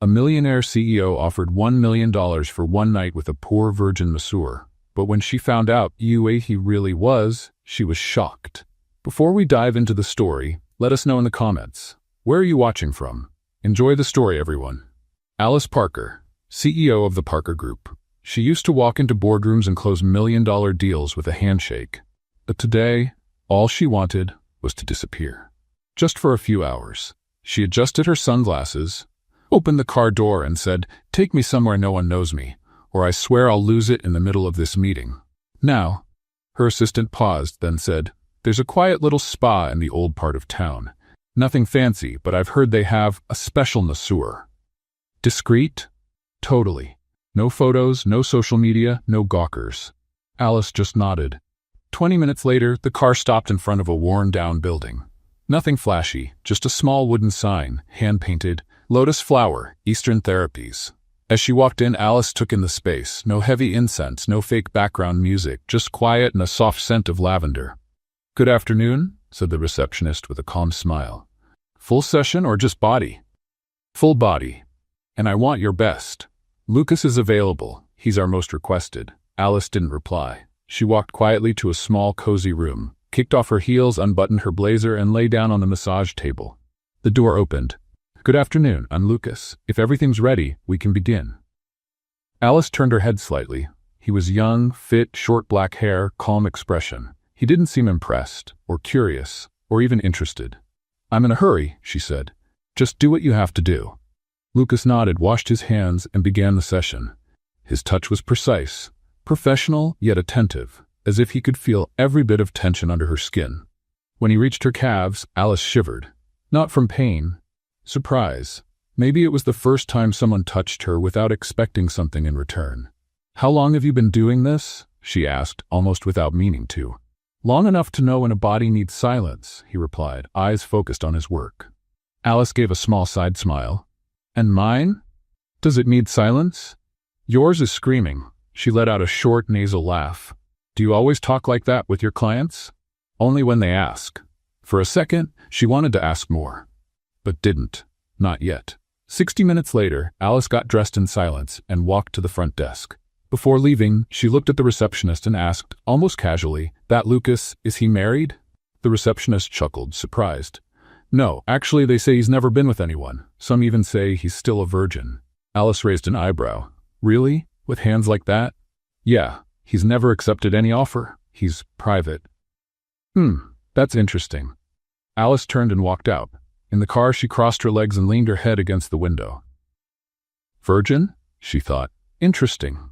A millionaire CEO offered $1 million for one night with a poor virgin masseur. But when she found out who he really was, she was shocked. Before we dive into the story, let us know in the comments. Where are you watching from? Enjoy the story, everyone. Alice Parker, CEO of the Parker Group. She used to walk into boardrooms and close million-dollar deals with a handshake. But today, all she wanted was to disappear. Just for a few hours. She adjusted her sunglasses, opened the car door and said, "Take me somewhere no one knows me, or I swear I'll lose it in the middle of this meeting." Now, her assistant paused, then said, "There's a quiet little spa in the old part of town. Nothing fancy, but I've heard they have a special masseur." Discreet? Totally. No photos, no social media, no gawkers. Alice just nodded. 20 minutes later, the car stopped in front of a worn-down building. Nothing flashy, just a small wooden sign, hand-painted, "Lotus Flower, Eastern Therapies." As she walked in, Alice took in the space. No heavy incense, no fake background music, just quiet and a soft scent of lavender. "Good afternoon," said the receptionist with a calm smile. "Full session or just body?" "Full body. And I want your best. Lucas is available. He's our most requested." Alice didn't reply. She walked quietly to a small, cozy room, kicked off her heels, unbuttoned her blazer, and lay down on the massage table. The door opened. "Good afternoon, I'm Lucas. If everything's ready, we can begin." Alice turned her head slightly. He was young, fit, short black hair, calm expression. He didn't seem impressed, or curious, or even interested. "I'm in a hurry," she said. "Just do what you have to do." Lucas nodded, washed his hands, and began the session. His touch was precise, professional yet attentive, as if he could feel every bit of tension under her skin. When he reached her calves, Alice shivered. Not from pain. Surprise. Maybe it was the first time someone touched her without expecting something in return. "How long have you been doing this?" she asked, almost without meaning to. "Long enough to know when a body needs silence," he replied, eyes focused on his work. Alice gave a small side smile. "And mine? Does it need silence?" "Yours is screaming." She let out a short, nasal laugh. "Do you always talk like that with your clients?" "Only when they ask." For a second, she wanted to ask more, but didn't. Not yet. 60 minutes later, Alice got dressed in silence and walked to the front desk. Before leaving, she looked at the receptionist and asked, almost casually, "That Lucas, is he married?" The receptionist chuckled, surprised. "No, actually they say he's never been with anyone. Some even say he's still a virgin." Alice raised an eyebrow. "Really? With hands like that?" "Yeah, he's never accepted any offer. He's private." That's interesting." Alice turned and walked out. In the car, she crossed her legs and leaned her head against the window. "Virgin?" she thought. "Interesting."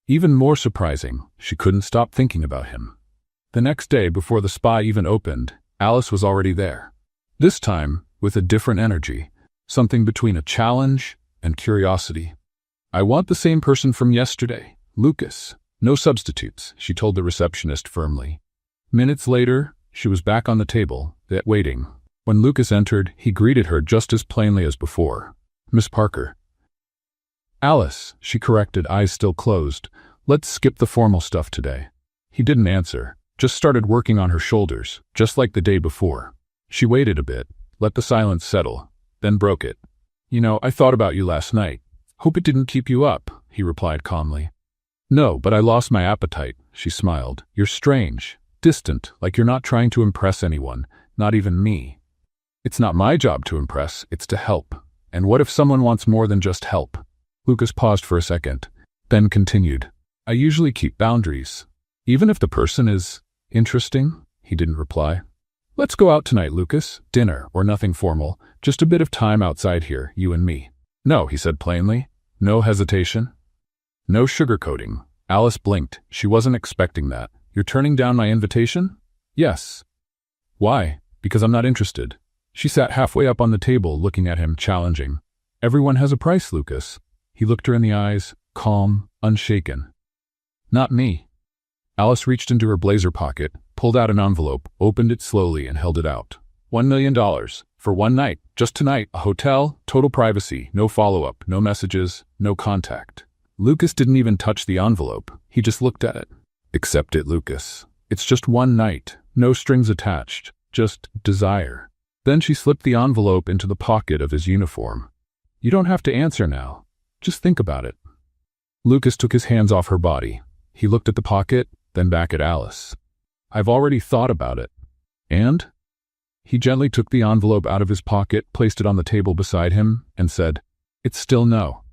Even more surprising, she couldn't stop thinking about him. The next day, before the spa even opened, Alice was already there. This time, with a different energy, something between a challenge and curiosity. "I want the same person from yesterday, Lucas. No substitutes," she told the receptionist firmly. Minutes later, she was back on the table, waiting. When Lucas entered, he greeted her just as plainly as before. "Miss Parker." "Alice," she corrected, eyes still closed. "Let's skip the formal stuff today." He didn't answer, just started working on her shoulders, just like the day before. She waited a bit, let the silence settle, then broke it. "You know, I thought about you last night. Hope it didn't keep you up," he replied calmly. "No, but I lost my appetite," she smiled. "You're strange, distant, like you're not trying to impress anyone, not even me." "It's not my job to impress, it's to help. And what if someone wants more than just help?" Lucas paused for a second, then continued. "I usually keep boundaries. Even if the person is interesting." He didn't reply. "Let's go out tonight, Lucas. Dinner, or nothing formal. Just a bit of time outside here, you and me." "No," he said plainly. No hesitation. No sugarcoating. Alice blinked. She wasn't expecting that. "You're turning down my invitation?" "Yes." "Why?" "Because I'm not interested." She sat halfway up on the table, looking at him, challenging. "Everyone has a price, Lucas." He looked her in the eyes, calm, unshaken. "Not me." Alice reached into her blazer pocket, pulled out an envelope, opened it slowly, and held it out. $1 million. For one night. Just tonight. A hotel, total privacy, no follow-up, no messages, no contact. Lucas didn't even touch the envelope. He just looked at it. "Accept it, Lucas. It's just one night. No strings attached. Just desire." Then she slipped the envelope into the pocket of his uniform. You don't have to answer now. Just think about it. Lucas took his hands off her body. He looked at the pocket, then back at Alice. I've already thought about it. And? He gently took the envelope out of his pocket, placed it on the table beside him, and said, It's still no.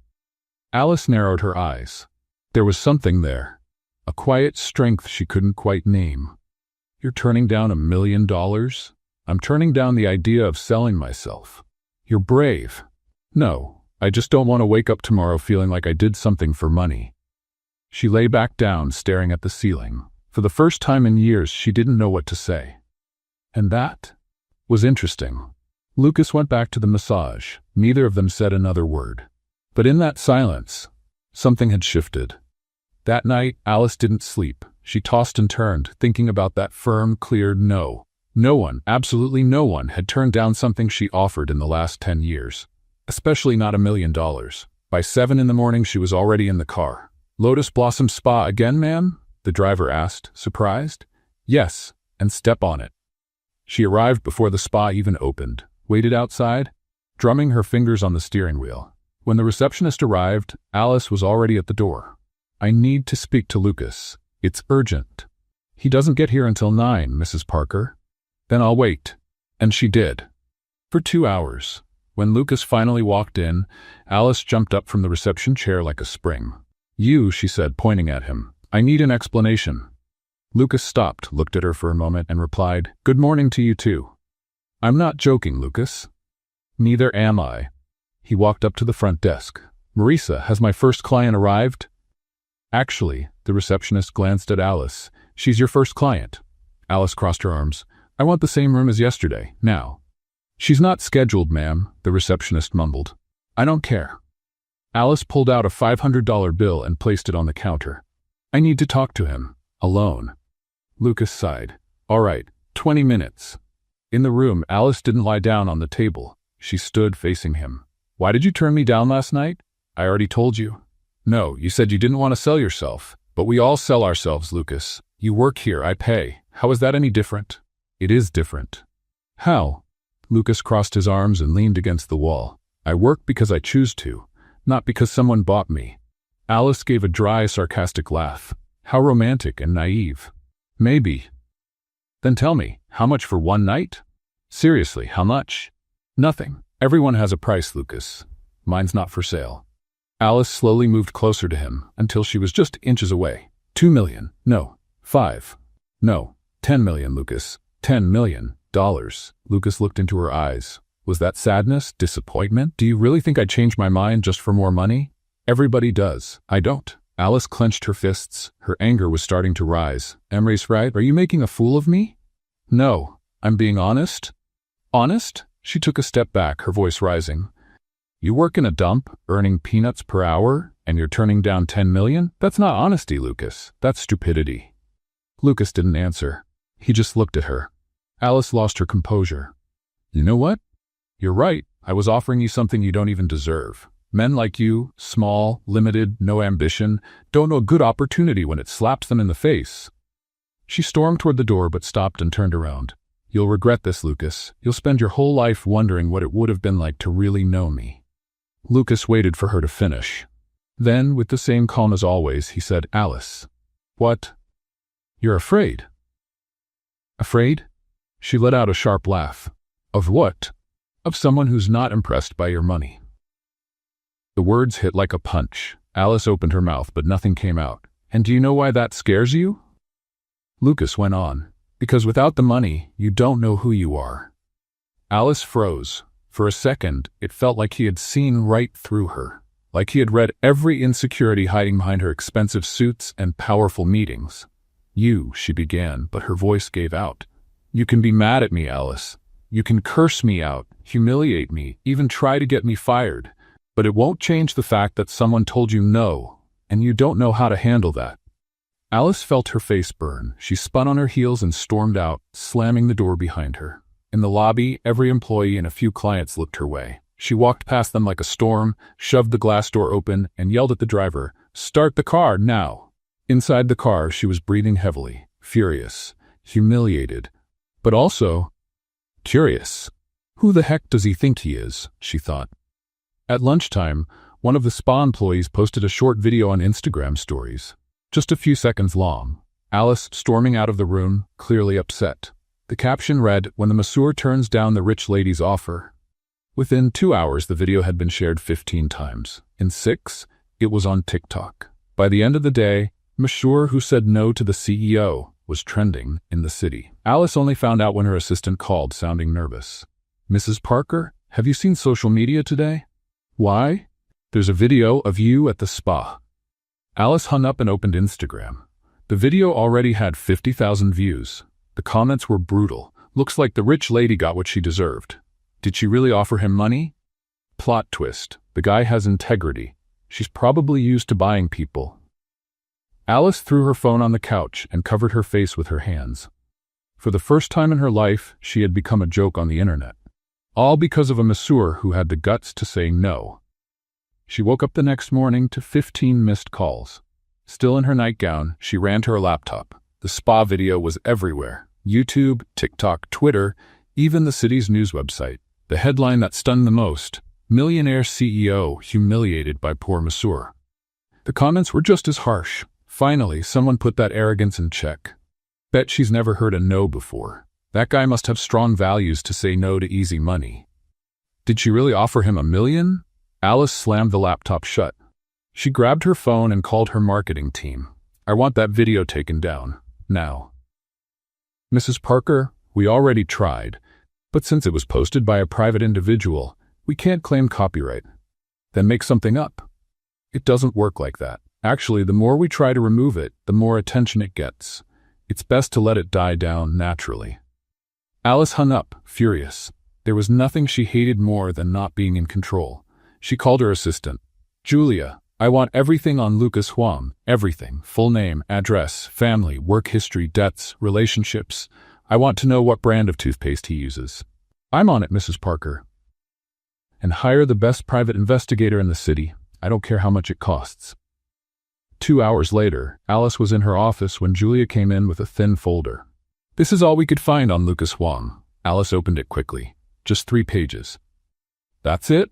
Alice narrowed her eyes. There was something there, a quiet strength she couldn't quite name. You're turning down $1 million? I'm turning down the idea of selling myself. You're brave. No, I just don't want to wake up tomorrow feeling like I did something for money. She lay back down, staring at the ceiling. For the first time in years, she didn't know what to say. And that was interesting. Lucas went back to the massage. Neither of them said another word. But in that silence, something had shifted. That night, Alice didn't sleep. She tossed and turned, thinking about that firm, clear no. No one, absolutely no one, had turned down something she offered in the last 10 years. Especially not $1 million. By 7 a.m, she was already in the car. Lotus Blossom Spa again, ma'am? The driver asked, surprised. Yes, and step on it. She arrived before the spa even opened, waited outside, drumming her fingers on the steering wheel. When the receptionist arrived, Alice was already at the door. I need to speak to Lucas. It's urgent. He doesn't get here until 9, Mrs. Parker. Then I'll wait. And she did. For 2 hours. When Lucas finally walked in, Alice jumped up from the reception chair like a spring. You, she said, pointing at him. I need an explanation. Lucas stopped, looked at her for a moment, and replied, Good morning to you too. I'm not joking, Lucas. Neither am I. He walked up to the front desk. Marisa, has my first client arrived? Actually, the receptionist glanced at Alice. She's your first client. Alice crossed her arms. I want the same room as yesterday, now. She's not scheduled, ma'am, the receptionist mumbled. I don't care. Alice pulled out a $500 bill and placed it on the counter. I need to talk to him. Alone. Lucas sighed. All right, 20 minutes. In the room, Alice didn't lie down on the table. She stood facing him. Why did you turn me down last night? I already told you. No, you said you didn't want to sell yourself. But we all sell ourselves, Lucas. You work here, I pay. How is that any different? It is different. How? Lucas crossed his arms and leaned against the wall. I work because I choose to, not because someone bought me. Alice gave a dry, sarcastic laugh. How romantic and naive. Maybe. Then tell me, how much for one night? Seriously, how much? Nothing. Everyone has a price, Lucas. Mine's not for sale. Alice slowly moved closer to him until she was just inches away. 2 million. No. 5. No. 10 million, Lucas. $10 million. Lucas looked into her eyes. Was that sadness? Disappointment? Do you really think I'd change my mind just for more money? Everybody does. I don't. Alice clenched her fists. Her anger was starting to rise. Emery's right. Are you making a fool of me? No. I'm being honest. Honest? She took a step back, her voice rising. You work in a dump, earning peanuts per hour, and you're turning down 10 million? That's not honesty, Lucas. That's stupidity. Lucas didn't answer. He just looked at her. Alice lost her composure. You know what? You're right. I was offering you something you don't even deserve. Men like you, small, limited, no ambition, don't know a good opportunity when it slaps them in the face. She stormed toward the door but stopped and turned around. You'll regret this, Lucas. You'll spend your whole life wondering what it would have been like to really know me. Lucas waited for her to finish. Then, with the same calm as always, he said, Alice. What? You're afraid. Afraid? She let out a sharp laugh. Of what? Of someone who's not impressed by your money. The words hit like a punch. Alice opened her mouth, but nothing came out. And do you know why that scares you? Lucas went on. Because without the money, you don't know who you are. Alice froze. For a second, it felt like he had seen right through her. Like he had read every insecurity hiding behind her expensive suits and powerful meetings. You, she began, but her voice gave out. You can be mad at me, Alice. You can curse me out, humiliate me, even try to get me fired. But it won't change the fact that someone told you no, and you don't know how to handle that. Alice felt her face burn. She spun on her heels and stormed out, slamming the door behind her. In the lobby, every employee and a few clients looked her way. She walked past them like a storm, shoved the glass door open, and yelled at the driver, Start the car, now! Inside the car, she was breathing heavily, furious, humiliated, but also curious. Who the heck does he think he is, she thought. At lunchtime, one of the spa employees posted a short video on Instagram stories, just a few seconds long. Alice storming out of the room, clearly upset. The caption read, "When the masseur turns down the rich lady's offer." Within 2 hours, the video had been shared 15 times. In 6, it was on TikTok. By the end of the day, Masseur who said no to the CEO was trending in the city. Alice only found out when her assistant called, sounding nervous. "Mrs. Parker, have you seen social media today?" "Why?" "There's a video of you at the spa." Alice hung up and opened Instagram. The video already had 50,000 views. The comments were brutal. "Looks like the rich lady got what she deserved. Did she really offer him money?" Plot twist. The guy has integrity. She's probably used to buying people. Alice threw her phone on the couch and covered her face with her hands. For the first time in her life, she had become a joke on the internet. All because of a masseur who had the guts to say no. She woke up the next morning to 15 missed calls. Still in her nightgown, she ran to her laptop. The spa video was everywhere. YouTube, TikTok, Twitter, even the city's news website. The headline that stunned the most: Millionaire CEO humiliated by poor masseur. The comments were just as harsh. Finally, someone put that arrogance in check. Bet she's never heard a no before. That guy must have strong values to say no to easy money. Did she really offer him $1 million? Alice slammed the laptop shut. She grabbed her phone and called her marketing team. "I want that video taken down. Now." "Mrs. Parker, we already tried, but since it was posted by a private individual, we can't claim copyright." "Then make something up." "It doesn't work like that. Actually, the more we try to remove it, the more attention it gets. It's best to let it die down naturally." Alice hung up, furious. There was nothing she hated more than not being in control. She called her assistant. "Julia, I want everything on Lucas Huang. Everything. Full name, address, family, work history, debts, relationships. I want to know what brand of toothpaste he uses." "I'm on it, Mrs. Parker." "And hire the best private investigator in the city. I don't care how much it costs." 2 hours later, Alice was in her office when Julia came in with a thin folder. "This is all we could find on Lucas Huang." Alice opened it quickly. Just 3 pages. "That's it?"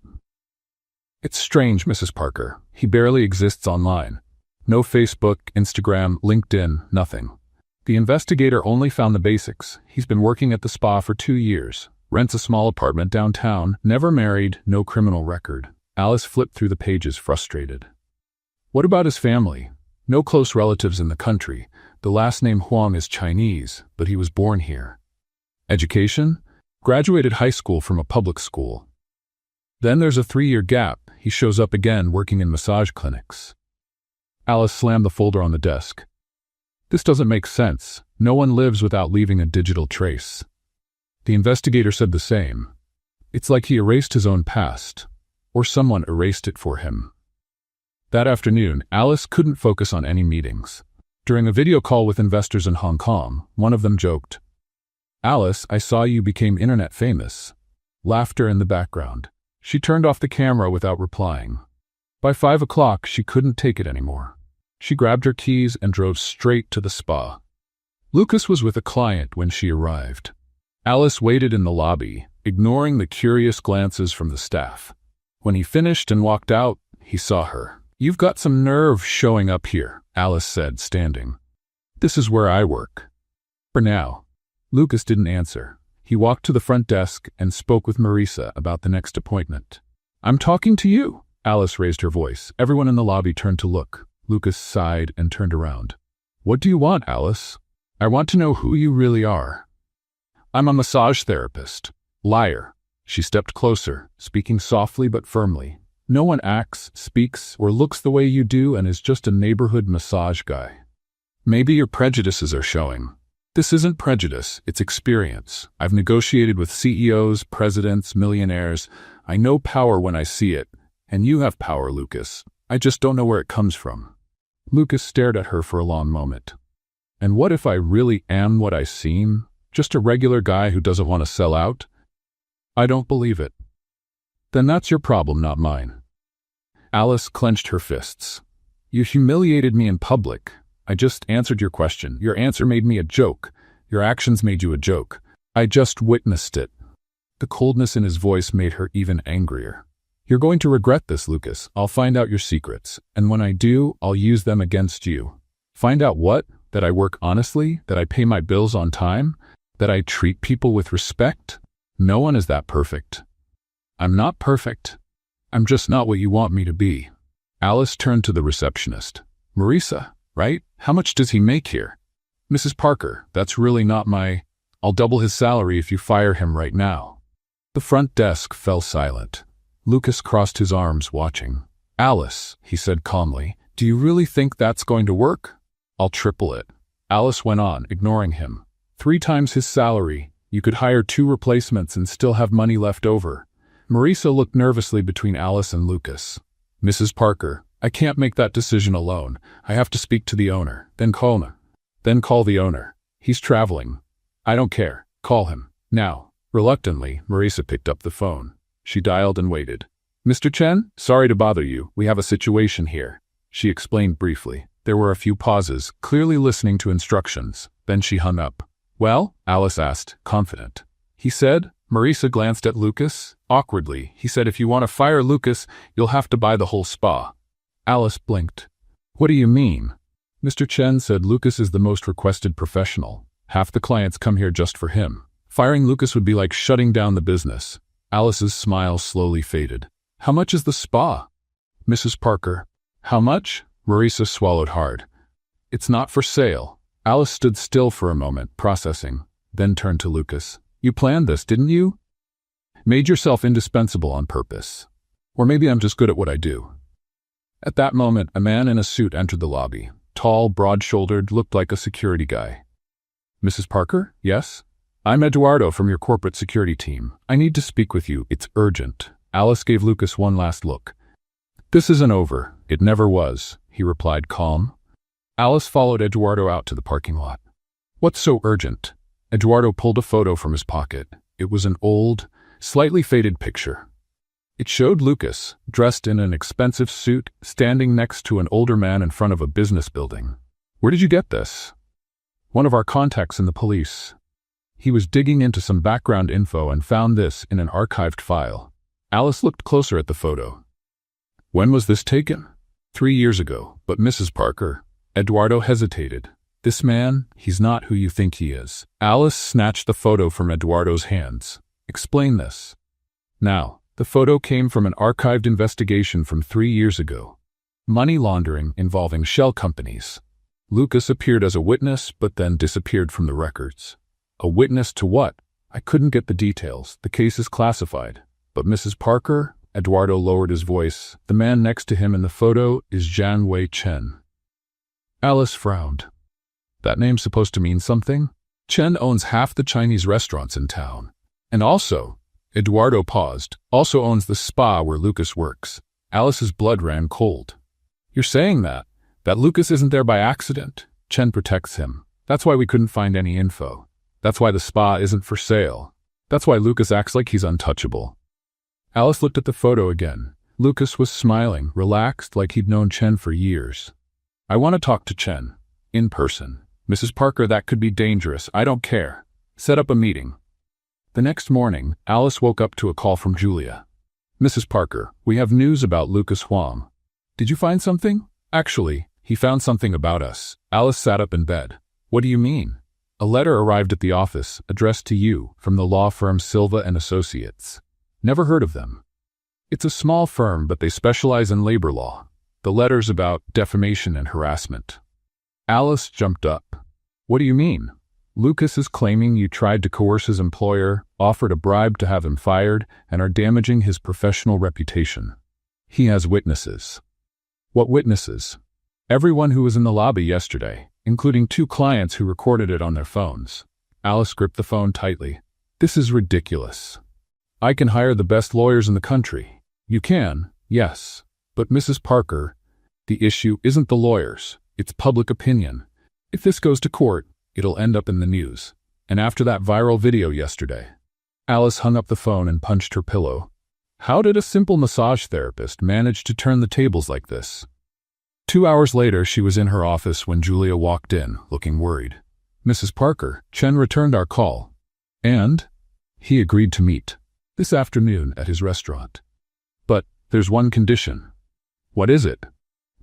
"It's strange, Mrs. Parker. He barely exists online. No Facebook, Instagram, LinkedIn, nothing. The investigator only found the basics. He's been working at the spa for 2 years. Rents a small apartment downtown. Never married, no criminal record." Alice flipped through the pages, frustrated. "What about his family? No close relatives in the country. The last name Huang is Chinese, but he was born here. Education? Graduated high school from a public school. Then there's a 3-year gap. He shows up again working in massage clinics." Alice slammed the folder on the desk. "This doesn't make sense. No one lives without leaving a digital trace." The investigator said the same. "It's like he erased his own past, or someone erased it for him." That afternoon, Alice couldn't focus on any meetings. During a video call with investors in Hong Kong, one of them joked, "Alice, I saw you became internet famous." Laughter in the background. She turned off the camera without replying. By 5 o'clock, she couldn't take it anymore. She grabbed her keys and drove straight to the spa. Lucas was with a client when she arrived. Alice waited in the lobby, ignoring the curious glances from the staff. When he finished and walked out, he saw her. "You've got some nerve showing up here," Alice said, standing. "This is where I work." "For now." Lucas didn't answer. He walked to the front desk and spoke with Marisa about the next appointment. "I'm talking to you." Alice raised her voice. Everyone in the lobby turned to look. Lucas sighed and turned around. "What do you want, Alice?" "I want to know who you really are." "I'm a massage therapist." "Liar." She stepped closer, speaking softly but firmly. "No one acts, speaks, or looks the way you do and is just a neighborhood massage guy. Maybe your prejudices are showing." "This isn't prejudice, it's experience. I've negotiated with CEOs, presidents, millionaires. I know power when I see it. And you have power, Lucas. I just don't know where it comes from." Lucas stared at her for a long moment. "And what if I really am what I seem? Just a regular guy who doesn't want to sell out?" "I don't believe it." "Then that's your problem, not mine." Alice clenched her fists. "You humiliated me in public. I just answered your question. Your answer made me a joke. Your actions made you a joke. I just witnessed it." The coldness in his voice made her even angrier. You're going to regret this, Lucas. I'll find out your secrets, and when I do, I'll use them against you. Find out what? That I work honestly? That I pay my bills on time? That I treat people with respect? No one is that perfect. I'm not perfect. I'm just not what you want me to be. Alice turned to the receptionist. Marisa, right? How much does he make here? Mrs. Parker, that's really not my... I'll double his salary if you fire him right now. The front desk fell silent. Lucas crossed his arms, watching. Alice, he said calmly, do you really think that's going to work? I'll triple it. Alice went on, ignoring him. 3 times his salary. You could hire 2 replacements and still have money left over. Marisa looked nervously between Alice and Lucas. Mrs. Parker, I can't make that decision alone. I have to speak to the owner. Then call the owner. He's traveling. I don't care. Call him. Now. Reluctantly, Marisa picked up the phone. She dialed and waited. Mr. Chen, sorry to bother you. We have a situation here. She explained briefly. There were a few pauses, clearly listening to instructions. Then she hung up. Well? Alice asked, confident. He said. Marisa glanced at Lucas. Awkwardly, he said, if you want to fire Lucas, you'll have to buy the whole spa. Alice blinked. What do you mean? Mr. Chen said Lucas is the most requested professional. Half the clients come here just for him. Firing Lucas would be like shutting down the business. Alice's smile slowly faded. How much is the spa? Mrs. Parker. How much? Marisa swallowed hard. It's not for sale. Alice stood still for a moment, processing, then turned to Lucas. You planned this, didn't you? Made yourself indispensable on purpose. Or maybe I'm just good at what I do. At that moment, a man in a suit entered the lobby. Tall, broad-shouldered, looked like a security guy. Mrs. Parker? Yes? I'm Eduardo from your corporate security team. I need to speak with you. It's urgent. Alice gave Lucas one last look. This isn't over. It never was, he replied, calm. Alice followed Eduardo out to the parking lot. What's so urgent? Eduardo pulled a photo from his pocket. It was an old, slightly faded picture. It showed Lucas, dressed in an expensive suit, standing next to an older man in front of a business building. Where did you get this? One of our contacts in the police. He was digging into some background info and found this in an archived file. Alice looked closer at the photo. When was this taken? 3 years ago, but Mrs. Parker. Eduardo hesitated. This man, he's not who you think he is. Alice snatched the photo from Eduardo's hands. Explain this. Now, the photo came from an archived investigation from 3 years ago. Money laundering involving shell companies. Lucas appeared as a witness, but then disappeared from the records. A witness to what? I couldn't get the details. The case is classified. But Mrs. Parker? Eduardo lowered his voice. The man next to him in the photo is Jian Wei Chen. Alice frowned. That name's supposed to mean something? Chen owns half the Chinese restaurants in town. And also, Eduardo paused, also owns the spa where Lucas works. Alice's blood ran cold. You're saying that Lucas isn't there by accident? Chen protects him. That's why we couldn't find any info. That's why the spa isn't for sale. That's why Lucas acts like he's untouchable. Alice looked at the photo again. Lucas was smiling, relaxed, like he'd known Chen for years. I want to talk to Chen. In person. Mrs. Parker, that could be dangerous. I don't care. Set up a meeting. The next morning, Alice woke up to a call from Julia. Mrs. Parker, we have news about Lucas Huang. Did you find something? Actually, he found something about us. Alice sat up in bed. What do you mean? A letter arrived at the office, addressed to you, from the law firm Silva and Associates. Never heard of them. It's a small firm, but they specialize in labor law. The letter's about defamation and harassment. Alice jumped up. What do you mean? Lucas is claiming you tried to coerce his employer, offered a bribe to have him fired, and are damaging his professional reputation. He has witnesses. What witnesses? Everyone who was in the lobby yesterday, including 2 clients who recorded it on their phones. Alice gripped the phone tightly. This is ridiculous. I can hire the best lawyers in the country. You can, yes. But Mrs. Parker, the issue isn't the lawyers, it's public opinion. If this goes to court, it'll end up in the news. And after that viral video yesterday. Alice hung up the phone and punched her pillow. How did a simple massage therapist manage to turn the tables like this? 2 hours later, she was in her office when Julia walked in, looking worried. Mrs. Parker, Chen returned our call. And? He agreed to meet. This afternoon at his restaurant. But, There's one condition. What is it?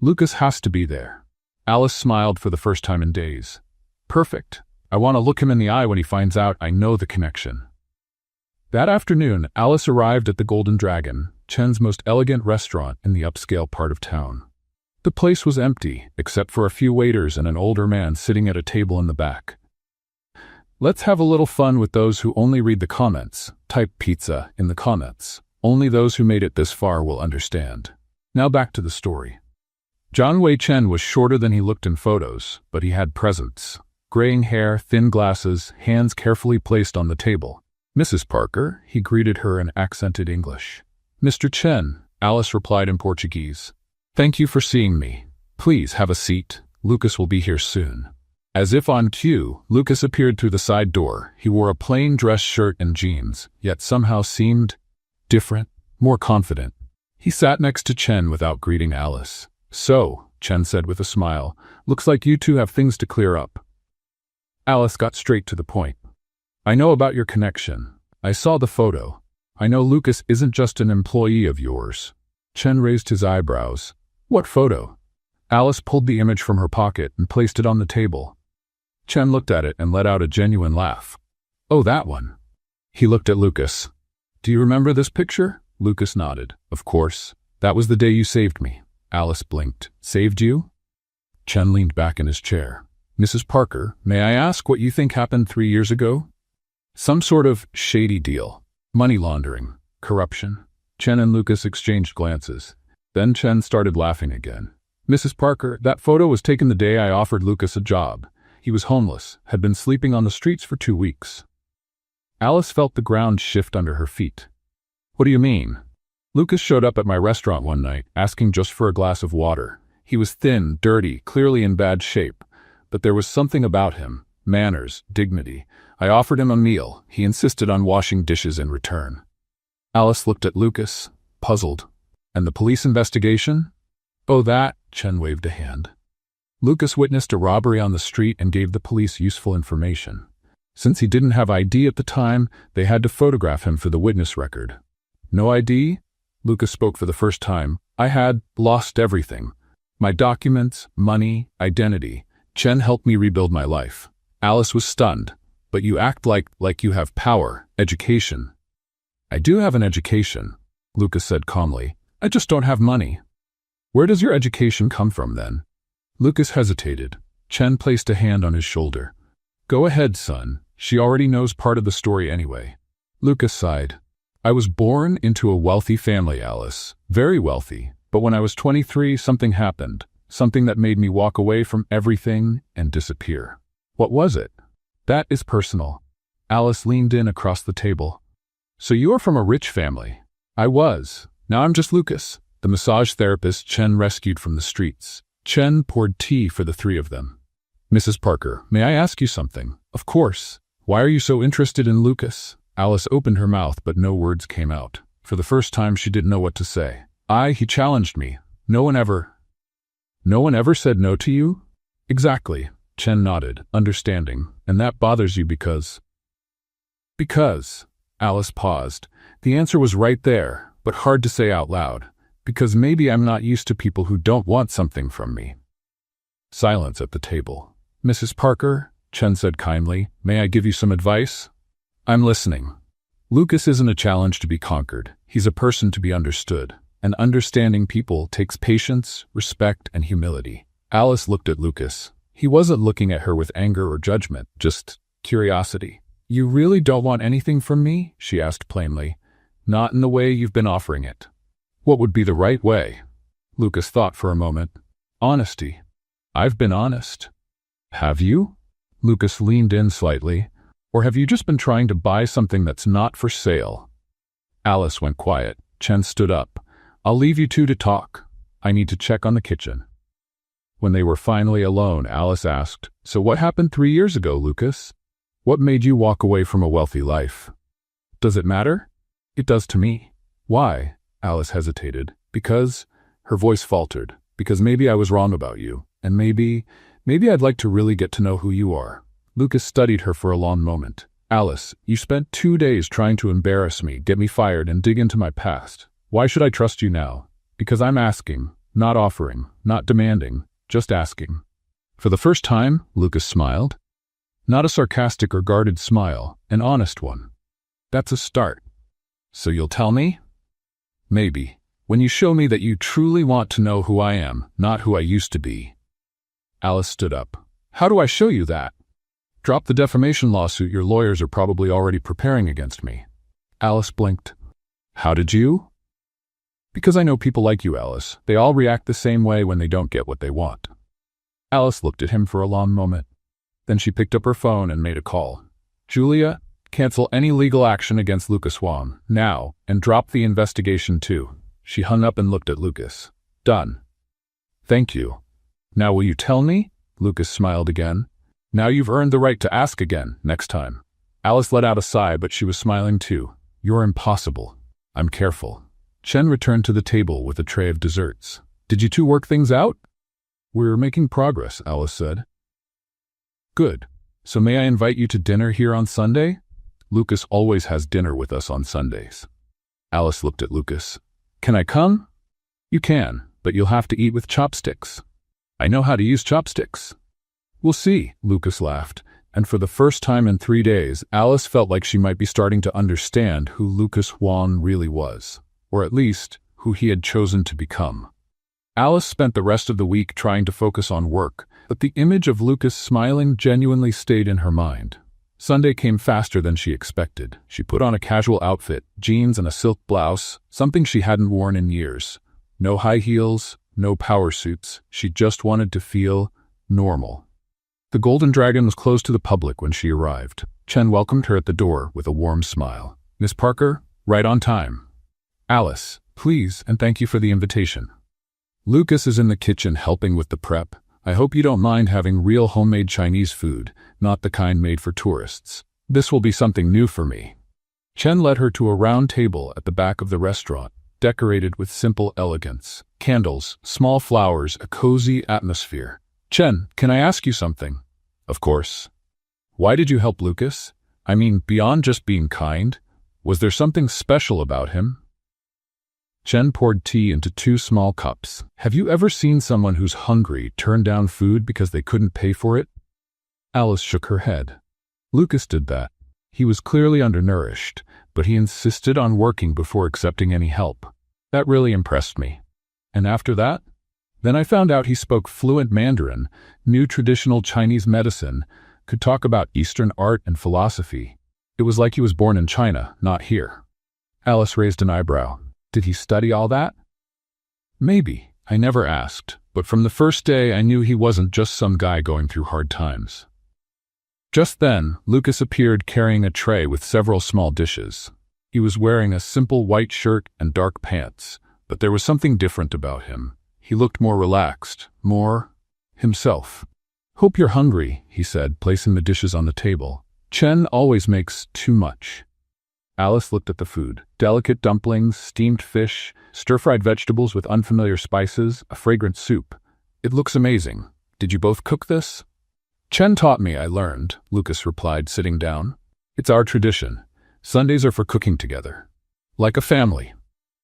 Lucas has to be there. Alice smiled for the first time in days. Perfect. I want to look him in the eye when he finds out I know the connection. That afternoon, Alice arrived at the Golden Dragon, Chen's most elegant restaurant in the upscale part of town. The place was empty, except for a few waiters and an older man sitting at a table in the back. Let's have a little fun with those who only read the comments. Type pizza in the comments. Only those who made it this far will understand. Now back to the story. John Wei Chen was shorter than he looked in photos, but he had presence. Graying hair, thin glasses, hands carefully placed on the table. Mrs. Parker, he greeted her in accented English. Mr. Chen, Alice replied in Portuguese. Thank you for seeing me. Please have a seat. Lucas will be here soon. As if on cue, Lucas appeared through the side door. He wore a plain dress shirt and jeans, yet somehow seemed different, more confident. He sat next to Chen without greeting Alice. So, Chen said with a smile, looks like you two have things to clear up. Alice got straight to the point. I know about your connection. I saw the photo. I know Lucas isn't just an employee of yours. Chen raised his eyebrows. What photo? Alice pulled the image from her pocket and placed it on the table. Chen looked at it and let out a genuine laugh. Oh, that one. He looked at Lucas. Do you remember this picture? Lucas nodded. Of course. That was the day you saved me. Alice blinked. Saved you? Chen leaned back in his chair. Mrs. Parker, may I ask what you think happened 3 years ago? Some sort of shady deal. Money laundering. Corruption. Chen and Lucas exchanged glances. Then Chen started laughing again. Mrs. Parker, that photo was taken the day I offered Lucas a job. He was homeless, had been sleeping on the streets for 2 weeks. Alice felt the ground shift under her feet. What do you mean? Lucas showed up at my restaurant one night, asking just for a glass of water. He was thin, dirty, clearly in bad shape. But there was something about him. Manners, dignity. I offered him a meal. He insisted on washing dishes in return. Alice looked at Lucas, puzzled. And the police investigation? Oh, that, Chen waved a hand. Lucas witnessed a robbery on the street and gave the police useful information. Since he didn't have ID at the time, they had to photograph him for the witness record. No ID? Lucas spoke for the first time. I had lost everything. My documents, money, identity. Chen helped me rebuild my life. Alice was stunned. But you act like you have power, education. I do have an education, Lucas said calmly. I just don't have money. Where does your education come from then? Lucas hesitated. Chen placed a hand on his shoulder. Go ahead, son. She already knows part of the story anyway. Lucas sighed. I was born into a wealthy family, Alice. Very wealthy. But when I was 23, something happened. Something that made me walk away from everything and disappear. What was it? That is personal. Alice leaned in across the table. So you are from a rich family. I was. Now I'm just Lucas, the massage therapist Chen rescued from the streets. Chen poured tea for the 3 of them. Mrs. Parker, may I ask you something? Of course. Why are you so interested in Lucas? Alice opened her mouth, but no words came out. For the first time, she didn't know what to say. He challenged me. No one ever said no to you? Exactly. Chen nodded, understanding. And that bothers you because... Because... Alice paused. The answer was right there, but hard to say out loud. Because maybe I'm not used to people who don't want something from me. Silence at the table. Mrs. Parker, Chen said kindly, may I give you some advice? I'm listening. Lucas isn't a challenge to be conquered. He's a person to be understood. And understanding people takes patience, respect, and humility. Alice looked at Lucas. He wasn't looking at her with anger or judgment, just curiosity. You really don't want anything from me? She asked plainly. Not in the way you've been offering it. What would be the right way? Lucas thought for a moment. Honesty. I've been honest. Have you? Lucas leaned in slightly. Or have you just been trying to buy something that's not for sale? Alice went quiet. Chen stood up. I'll leave you two to talk. I need to check on the kitchen. When they were finally alone, Alice asked, So what happened 3 years ago, Lucas? What made you walk away from a wealthy life? Does it matter? It does to me. Why? Alice hesitated. Because, her voice faltered, because maybe I was wrong about you, and maybe I'd like to really get to know who you are. Lucas studied her for a long moment. Alice, you spent 2 days trying to embarrass me, get me fired, and dig into my past. Why should I trust you now? Because I'm asking, not offering, not demanding, just asking. For the first time, Lucas smiled. Not a sarcastic or guarded smile, an honest one. That's a start. So you'll tell me? Maybe. When you show me that you truly want to know who I am, not who I used to be. Alice stood up. How do I show you that? Drop the defamation lawsuit your lawyers are probably already preparing against me. Alice blinked. How did you? Because I know people like you, Alice. They all react the same way when they don't get what they want. Alice looked at him for a long moment. Then she picked up her phone and made a call. Julia, cancel any legal action against Lucas Wong, now, and drop the investigation too. She hung up and looked at Lucas. Done. Thank you. Now will you tell me? Lucas smiled again. Now you've earned the right to ask again, next time. Alice let out a sigh, but she was smiling too. You're impossible. I'm careful. Chen returned to the table with a tray of desserts. Did you two work things out? We're making progress, Alice said. Good. So may I invite you to dinner here on Sunday? Lucas always has dinner with us on Sundays. Alice looked at Lucas. Can I come? You can, but you'll have to eat with chopsticks. I know how to use chopsticks. We'll see, Lucas laughed, and for the first time in 3 days, Alice felt like she might be starting to understand who Lucas Wong really was, or at least, who he had chosen to become. Alice spent the rest of the week trying to focus on work, but the image of Lucas smiling genuinely stayed in her mind. Sunday came faster than she expected. She put on a casual outfit, jeans and a silk blouse, something she hadn't worn in years. No high heels, no power suits. She just wanted to feel normal. The Golden Dragon was closed to the public when she arrived. Chen welcomed her at the door with a warm smile. Miss Parker, right on time. Alice, please, and thank you for the invitation. Lucas is in the kitchen helping with the prep. I hope you don't mind having real homemade Chinese food, not the kind made for tourists. This will be something new for me. Chen led her to a round table at the back of the restaurant, decorated with simple elegance. Candles, small flowers, a cozy atmosphere. Chen, can I ask you something? Of course. Why did you help Lucas? I mean, beyond just being kind, was there something special about him? Chen poured tea into 2 small cups. Have you ever seen someone who's hungry turn down food because they couldn't pay for it? Alice shook her head. Lucas did that. He was clearly undernourished, but he insisted on working before accepting any help. That really impressed me. And after that? Then I found out he spoke fluent Mandarin, knew traditional Chinese medicine, could talk about Eastern art and philosophy. It was like he was born in China, not here. Alice raised an eyebrow. Did he study all that? Maybe. I never asked, but from the first day I knew he wasn't just some guy going through hard times. Just then, Lucas appeared carrying a tray with several small dishes. He was wearing a simple white shirt and dark pants, but there was something different about him. He looked more relaxed, more himself. Hope you're hungry, he said, placing the dishes on the table. Chen always makes too much. Alice looked at the food. Delicate dumplings, steamed fish, stir-fried vegetables with unfamiliar spices, a fragrant soup. It looks amazing. Did you both cook this? Chen taught me, I learned, Lucas replied, sitting down. It's our tradition. Sundays are for cooking together. Like a family.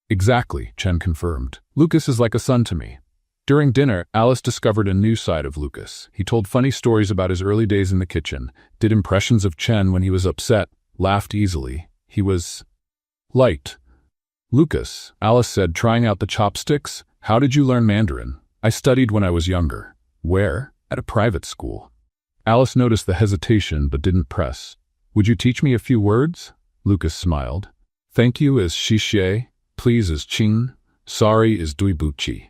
Exactly, Chen confirmed. Lucas is like a son to me. During dinner, Alice discovered a new side of Lucas. He told funny stories about his early days in the kitchen, did impressions of Chen when he was upset, laughed easily. He was light. Lucas, Alice said, trying out the chopsticks. How did you learn Mandarin? I studied when I was younger. Where? At a private school. Alice noticed the hesitation but didn't press. Would you teach me a few words? Lucas smiled. Thank you is xie, please is qing, sorry is duibuqi.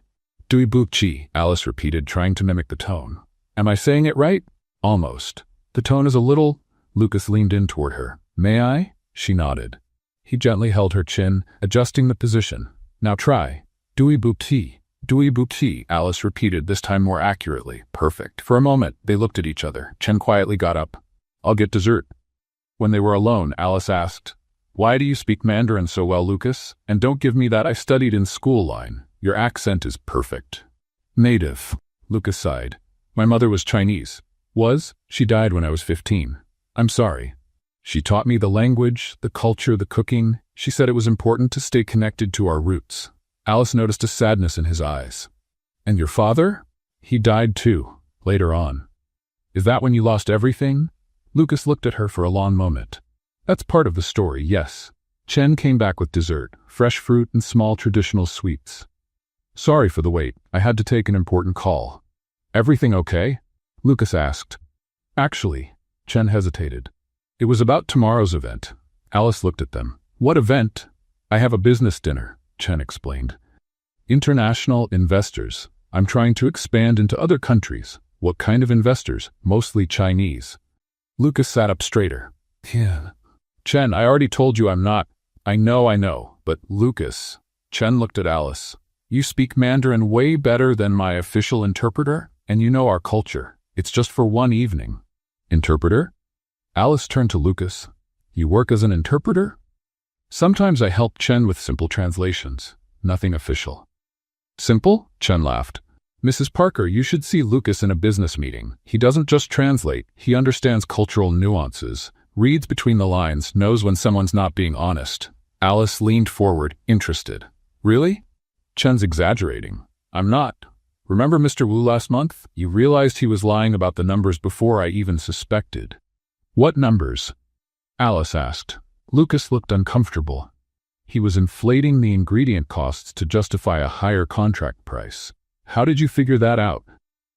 Duibuqi, Alice repeated, trying to mimic the tone. Am I saying it right? Almost. The tone is a little. Lucas leaned in toward her. May I? She nodded. He gently held her chin, adjusting the position. Now try. Duibuqi. Duibuqi, Alice repeated, this time more accurately. Perfect. For a moment, they looked at each other. Chen quietly got up. I'll get dessert. When they were alone, Alice asked, Why do you speak Mandarin so well, Lucas? And don't give me that I studied in school line. Your accent is perfect. Native. Lucas sighed. My mother was Chinese. Was? She died when I was 15. I'm sorry. She taught me the language, the culture, the cooking. She said it was important to stay connected to our roots. Alice noticed a sadness in his eyes. And your father? He died too, later on. Is that when you lost everything? Lucas looked at her for a long moment. That's part of the story, yes. Chen came back with dessert, fresh fruit and small traditional sweets. Sorry for the wait, I had to take an important call. Everything okay? Lucas asked. Actually, Chen hesitated. It was about tomorrow's event. Alice looked at them. What event? I have a business dinner, Chen explained. International investors. I'm trying to expand into other countries. What kind of investors? Mostly Chinese. Lucas sat up straighter. Yeah. Chen, I already told you I'm not. I know, but Lucas. Chen looked at Alice. You speak Mandarin way better than my official interpreter, and you know our culture. It's just for one evening. Interpreter? Alice turned to Lucas. You work as an interpreter? Sometimes I help Chen with simple translations. Nothing official. Simple? Chen laughed. Mrs. Parker, you should see Lucas in a business meeting. He doesn't just translate, he understands cultural nuances, reads between the lines, knows when someone's not being honest. Alice leaned forward, interested. Really? Chen's exaggerating. I'm not. Remember Mr. Wu last month? You realized he was lying about the numbers before I even suspected. What numbers? Alice asked. Lucas looked uncomfortable. He was inflating the ingredient costs to justify a higher contract price. How did you figure that out?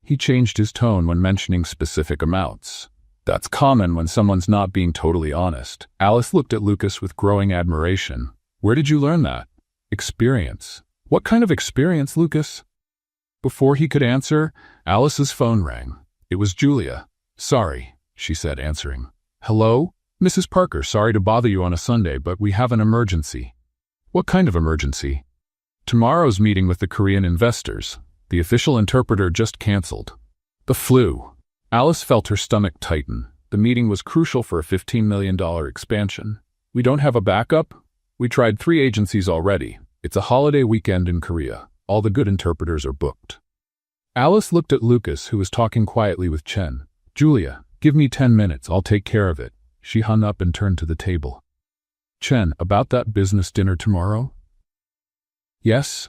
He changed his tone when mentioning specific amounts. That's common when someone's not being totally honest. Alice looked at Lucas with growing admiration. Where did you learn that? Experience. What kind of experience, Lucas? Before he could answer, Alice's phone rang. It was Julia. Sorry, she said, answering. Hello? Mrs. Parker, sorry to bother you on a Sunday, but we have an emergency. What kind of emergency? Tomorrow's meeting with the Korean investors. The official interpreter just canceled. The flu. Alice felt her stomach tighten. The meeting was crucial for a $15 million expansion. We don't have a backup? We tried 3 agencies already. It's a holiday weekend in Korea. All the good interpreters are booked. Alice looked at Lucas, who was talking quietly with Chen. Julia, give me 10 minutes. I'll take care of it. She hung up and turned to the table. Chen, about that business dinner tomorrow? Yes.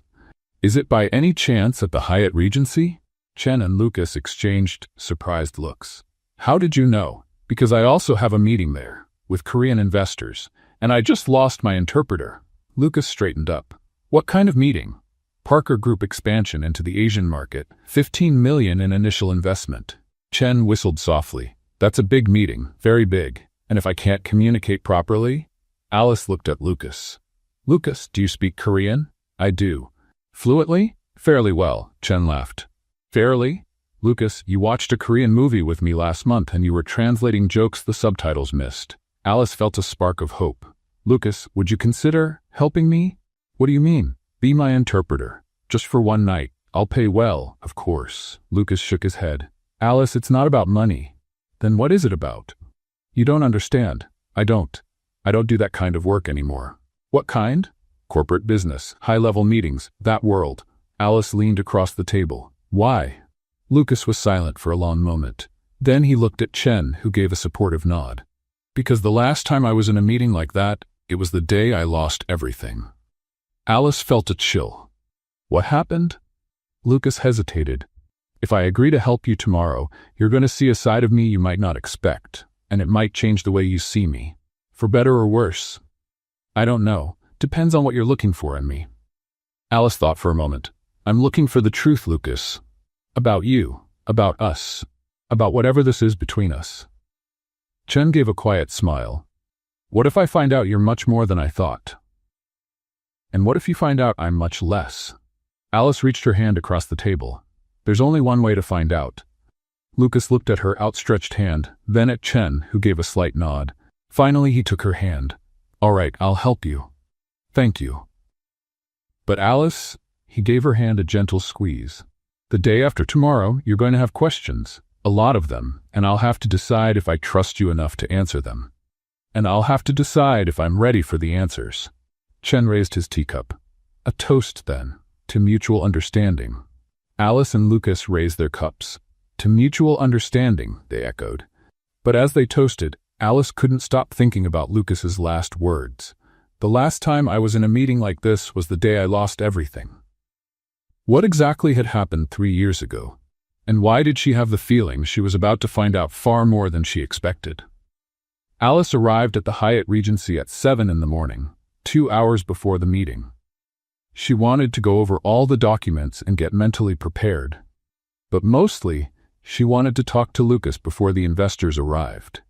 Is it by any chance at the Hyatt Regency? Chen and Lucas exchanged surprised looks. How did you know? Because I also have a meeting there, with Korean investors, and I just lost my interpreter. Lucas straightened up. What kind of meeting? Parker Group expansion into the Asian market, $15 million in initial investment. Chen whistled softly. That's a big meeting, very big. And if I can't communicate properly? Alice looked at Lucas. Lucas, do you speak Korean? I do. Fluently? Fairly well, Chen laughed. Fairly? Lucas, you watched a Korean movie with me last month and you were translating jokes the subtitles missed. Alice felt a spark of hope. Lucas, would you consider helping me? What do you mean? Be my interpreter. Just for one night. I'll pay well, of course. Lucas shook his head. Alice, it's not about money. Then what is it about? You don't understand. I don't do that kind of work anymore. What kind? Corporate business, high-level meetings, that world. Alice leaned across the table. Why? Lucas was silent for a long moment. Then he looked at Chen, who gave a supportive nod. Because the last time I was in a meeting like that, it was the day I lost everything. Alice felt a chill. What happened? Lucas hesitated. If I agree to help you tomorrow, you're going to see a side of me you might not expect, and it might change the way you see me. For better or worse. I don't know. Depends on what you're looking for in me. Alice thought for a moment. I'm looking for the truth, Lucas. About you. About us. About whatever this is between us. Chen gave a quiet smile. What if I find out you're much more than I thought? And what if you find out I'm much less? Alice reached her hand across the table. There's only one way to find out. Lucas looked at her outstretched hand, then at Chen, who gave a slight nod. Finally, he took her hand. All right, I'll help you. Thank you. But Alice, he gave her hand a gentle squeeze. The day after tomorrow, you're going to have questions. A lot of them, and I'll have to decide if I trust you enough to answer them. And I'll have to decide if I'm ready for the answers. Chen raised his teacup. A toast, then, to mutual understanding. Alice and Lucas raised their cups. To mutual understanding, they echoed. But as they toasted, Alice couldn't stop thinking about Lucas's last words. The last time I was in a meeting like this was the day I lost everything. What exactly had happened 3 years ago? And why did she have the feeling she was about to find out far more than she expected? Alice arrived at the Hyatt Regency at 7 in the morning, 2 hours before the meeting. She wanted to go over all the documents and get mentally prepared. But mostly, she wanted to talk to Lucas before the investors arrived.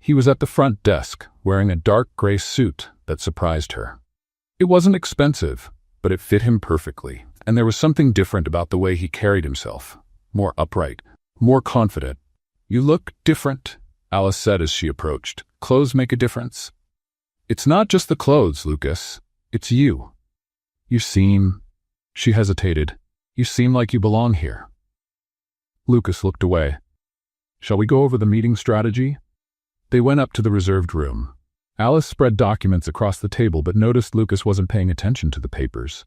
He was at the front desk, wearing a dark gray suit that surprised her. It wasn't expensive, but it fit him perfectly, and there was something different about the way he carried himself. More upright, more confident. "You look different," Alice said as she approached. "Clothes make a difference." "It's not just the clothes, Lucas. It's you. You seem—" She hesitated. "You seem like you belong here." Lucas looked away. "Shall we go over the meeting strategy?" They went up to the reserved room. Alice spread documents across the table but noticed Lucas wasn't paying attention to the papers.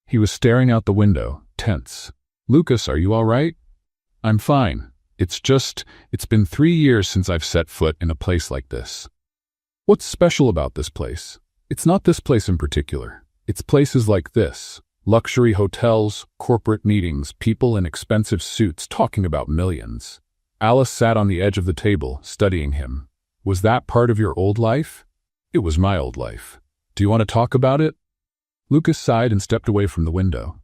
He was staring out the window, tense. "Lucas, are you all right?" "I'm fine. It's been 3 years since I've set foot in a place like this." "What's special about this place?" "It's not this place in particular. It's places like this. Luxury hotels, corporate meetings, people in expensive suits talking about millions." Alice sat on the edge of the table, studying him. "Was that part of your old life?" "It was my old life. Do you want to talk about it?" Lucas sighed and stepped away from the window.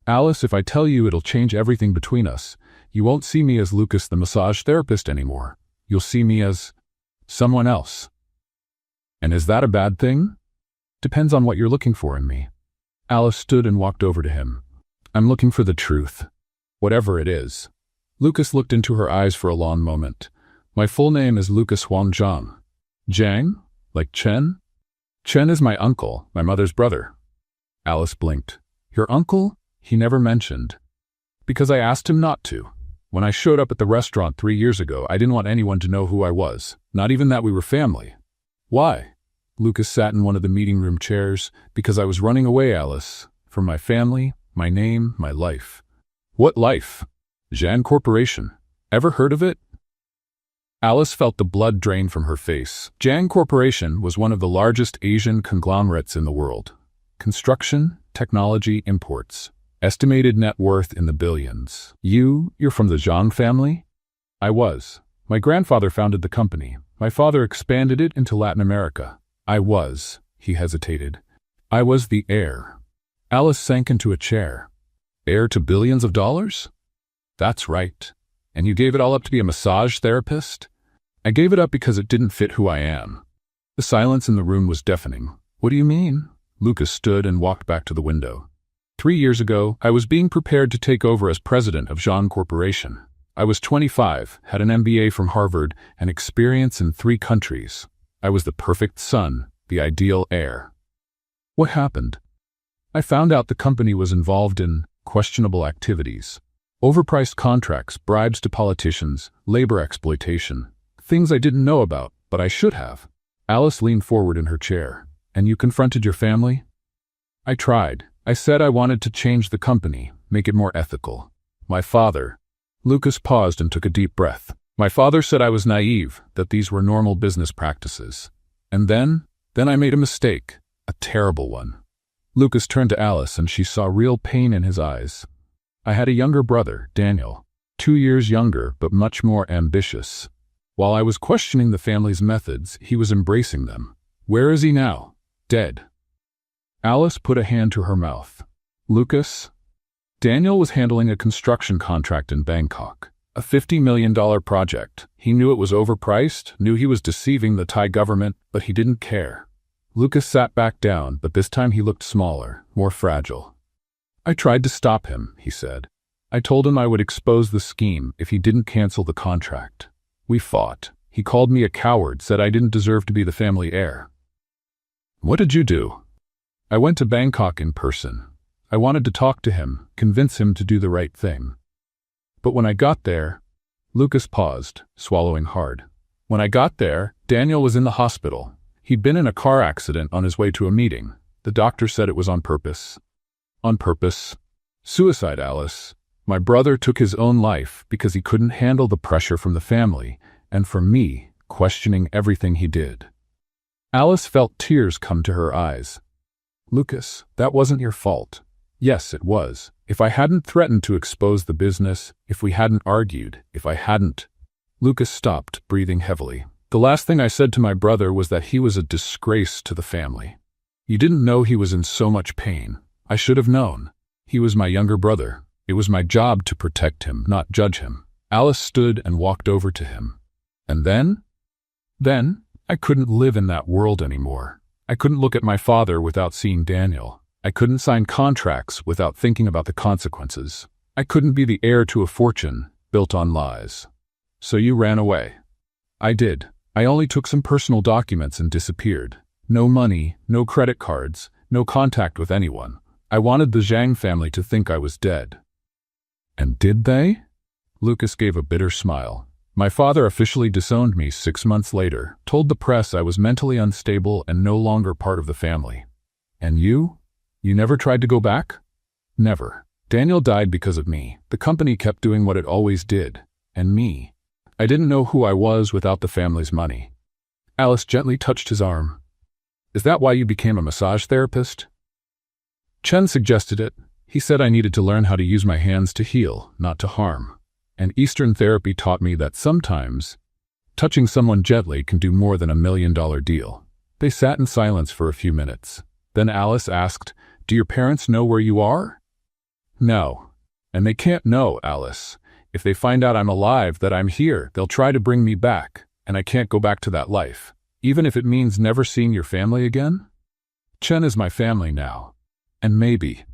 "Alice, if I tell you it'll change everything between us, you won't see me as Lucas the massage therapist anymore. You'll see me as someone else." "And is that a bad thing?" "Depends on what you're looking for in me." Alice stood and walked over to him. "I'm looking for the truth, whatever it is." Lucas looked into her eyes for a long moment. "My full name is Lucas Huang Zhang." "Zhang? Like Chen?" "Chen is my uncle, my mother's brother." Alice blinked. "Your uncle? He never mentioned." "Because I asked him not to. When I showed up at the restaurant 3 years ago, I didn't want anyone to know who I was, not even that we were family." "Why?" Lucas sat in one of the meeting room chairs. "Because I was running away, Alice. From my family, my name, my life." "What life?" "Zhan Corporation. Ever heard of it?" Alice felt the blood drain from her face. Zhan Corporation was one of the largest Asian conglomerates in the world. Construction, technology, imports. Estimated net worth in the billions. You're from the Zhang family?" "I was. My grandfather founded the company. My father expanded it into Latin America." He hesitated. "I was the heir." Alice sank into a chair. "Heir to billions of dollars?" "That's right. And you gave it all up to be a massage therapist?" "I gave it up because it didn't fit who I am." The silence in the room was deafening. "What do you mean?" Lucas stood and walked back to the window. 3 years ago, I was being prepared to take over as president of Zhang Corporation. I was 25, had an MBA from Harvard, and experience in 3 countries. I was the perfect son, the ideal heir. What happened? I found out the company was involved in questionable activities. Overpriced contracts, bribes to politicians, labor exploitation. Things I didn't know about, but I should have. Alice leaned forward in her chair. "And you confronted your family?" "I tried. I said I wanted to change the company, make it more ethical. My father—" Lucas paused and took a deep breath. "My father said I was naive, that these were normal business practices. And then I made a mistake, a terrible one." Lucas turned to Alice and she saw real pain in his eyes. "I had a younger brother, Daniel, 2 years younger but much more ambitious. While I was questioning the family's methods, he was embracing them. Where is he now? Dead." Alice put a hand to her mouth. "Lucas?" Daniel was handling a construction contract in Bangkok. A $50 million project. He knew it was overpriced, knew he was deceiving the Thai government, but he didn't care. Lucas sat back down, but this time he looked smaller, more fragile. "I tried to stop him," he said. "I told him I would expose the scheme if he didn't cancel the contract. We fought. He called me a coward, said I didn't deserve to be the family heir." "What did you do?" "I went to Bangkok in person. I wanted to talk to him, convince him to do the right thing. But when I got there—" Lucas paused, swallowing hard. "When I got there, Daniel was in the hospital. He'd been in a car accident on his way to a meeting. The doctor said it was on purpose." "On purpose?" "Suicide, Alice. My brother took his own life because he couldn't handle the pressure from the family, and from me, questioning everything he did." Alice felt tears come to her eyes. Lucas, that wasn't your fault. Yes, it was. If I hadn't threatened to expose the business, if we hadn't argued, if I hadn't. Lucas stopped, breathing heavily. The last thing I said to my brother was that he was a disgrace to the family. You didn't know he was in so much pain. I should have known. He was my younger brother. It was my job to protect him, not judge him. Alice stood and walked over to him. And then? Then, I couldn't live in that world anymore. I couldn't look at my father without seeing Daniel. I couldn't sign contracts without thinking about the consequences. I couldn't be the heir to a fortune built on lies. So you ran away. I did. I only took some personal documents and disappeared. No money, no credit cards, no contact with anyone. I wanted the Zhang family to think I was dead. And did they? Lucas gave a bitter smile. My father officially disowned me 6 months later, told the press I was mentally unstable and no longer part of the family. And you? You never tried to go back? Never. Daniel died because of me. The company kept doing what it always did. And me. I didn't know who I was without the family's money. Alice gently touched his arm. Is that why you became a massage therapist? Chen suggested it. He said I needed to learn how to use my hands to heal, not to harm. And Eastern therapy taught me that sometimes touching someone gently can do more than $1 million deal. They sat in silence for a few minutes. Then Alice asked, Do your parents know where you are? No. And they can't know, Alice. If they find out I'm alive, that I'm here, they'll try to bring me back, and I can't go back to that life, even if it means never seeing your family again? Chen is my family now. And maybe.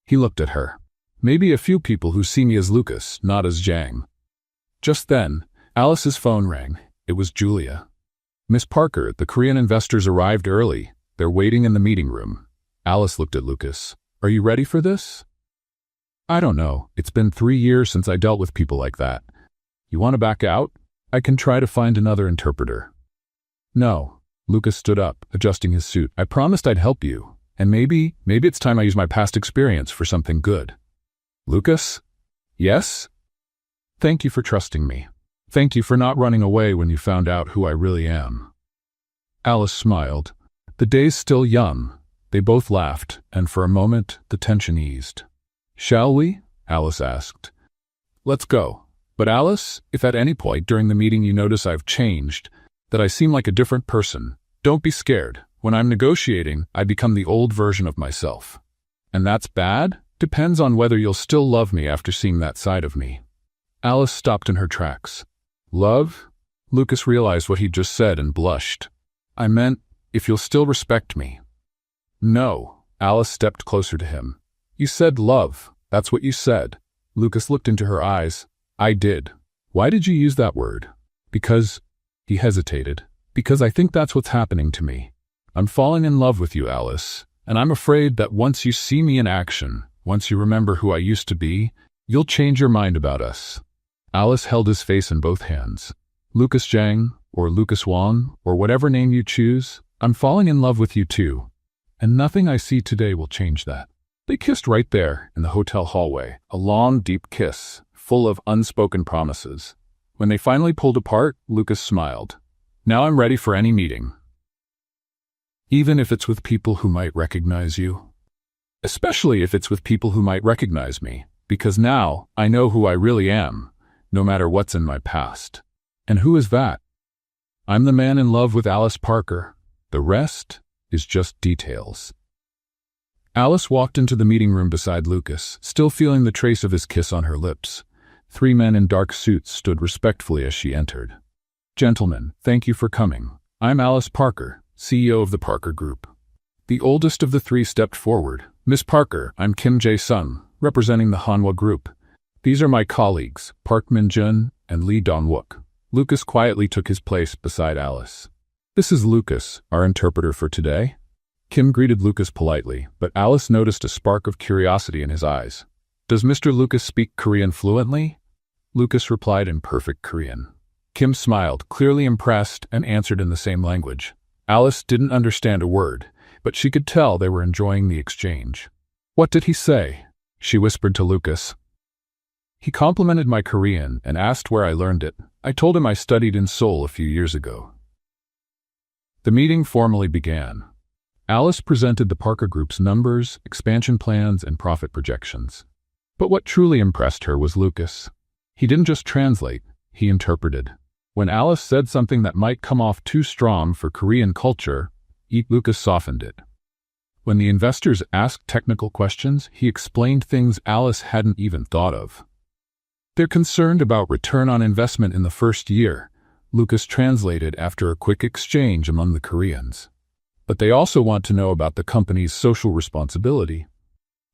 He looked at her. Maybe a few people who see me as Lucas, not as Zhang. Just then, Alice's phone rang. It was Julia. Miss Parker, the Korean investors arrived early. They're waiting in the meeting room. Alice looked at Lucas. Are you ready for this? I don't know. It's been 3 years since I dealt with people like that. You want to back out? I can try to find another interpreter. No. Lucas stood up, adjusting his suit. I promised I'd help you. And maybe it's time I use my past experience for something good. Lucas? Yes? Thank you for trusting me. Thank you for not running away when you found out who I really am. Alice smiled. The day's still young. They both laughed, and for a moment, the tension eased. Shall we? Alice asked. Let's go. But Alice, if at any point during the meeting you notice I've changed, that I seem like a different person, don't be scared. When I'm negotiating, I become the old version of myself. And that's bad? Depends on whether you'll still love me after seeing that side of me. Alice stopped in her tracks. Love? Lucas realized what he'd just said and blushed. I meant, if you'll still respect me. No. Alice stepped closer to him. You said love. That's what you said. Lucas looked into her eyes. I did. Why did you use that word? Because, he hesitated, because I think that's what's happening to me. I'm falling in love with you, Alice, and I'm afraid that once you see me in action, once you remember who I used to be, you'll change your mind about us. Alice held his face in both hands. Lucas Zhang, or Lucas Wang, or whatever name you choose, I'm falling in love with you too. And nothing I see today will change that. They kissed right there in the hotel hallway, a long, deep kiss, full of unspoken promises. When they finally pulled apart, Lucas smiled. Now I'm ready for any meeting. Even if it's with people who might recognize you. Especially if it's with people who might recognize me, because now I know who I really am, no matter what's in my past. And who is that? I'm the man in love with Alice Parker. The rest is just details. Alice walked into the meeting room beside Lucas, still feeling the trace of his kiss on her lips. 3 men in dark suits stood respectfully as she entered. Gentlemen, thank you for coming. I'm Alice Parker, CEO of the Parker Group. The oldest of the 3 stepped forward. Miss Parker, I'm Kim Jae-sung, representing the Hanwha Group. These are my colleagues, Park Min-jun and Lee Dong-wook. Lucas quietly took his place beside Alice. This is Lucas, our interpreter for today. Kim greeted Lucas politely, but Alice noticed a spark of curiosity in his eyes. Does Mr. Lucas speak Korean fluently? Lucas replied in perfect Korean. Kim smiled, clearly impressed, and answered in the same language. Alice didn't understand a word, but she could tell they were enjoying the exchange. What did he say? She whispered to Lucas. He complimented my Korean and asked where I learned it. I told him I studied in Seoul a few years ago. The meeting formally began. Alice presented the Parker Group's numbers, expansion plans, and profit projections. But what truly impressed her was Lucas. He didn't just translate, he interpreted. When Alice said something that might come off too strong for Korean culture, Lucas softened it. When the investors asked technical questions, he explained things Alice hadn't even thought of. They're concerned about return on investment in the first year, Lucas translated after a quick exchange among the Koreans. But they also want to know about the company's social responsibility.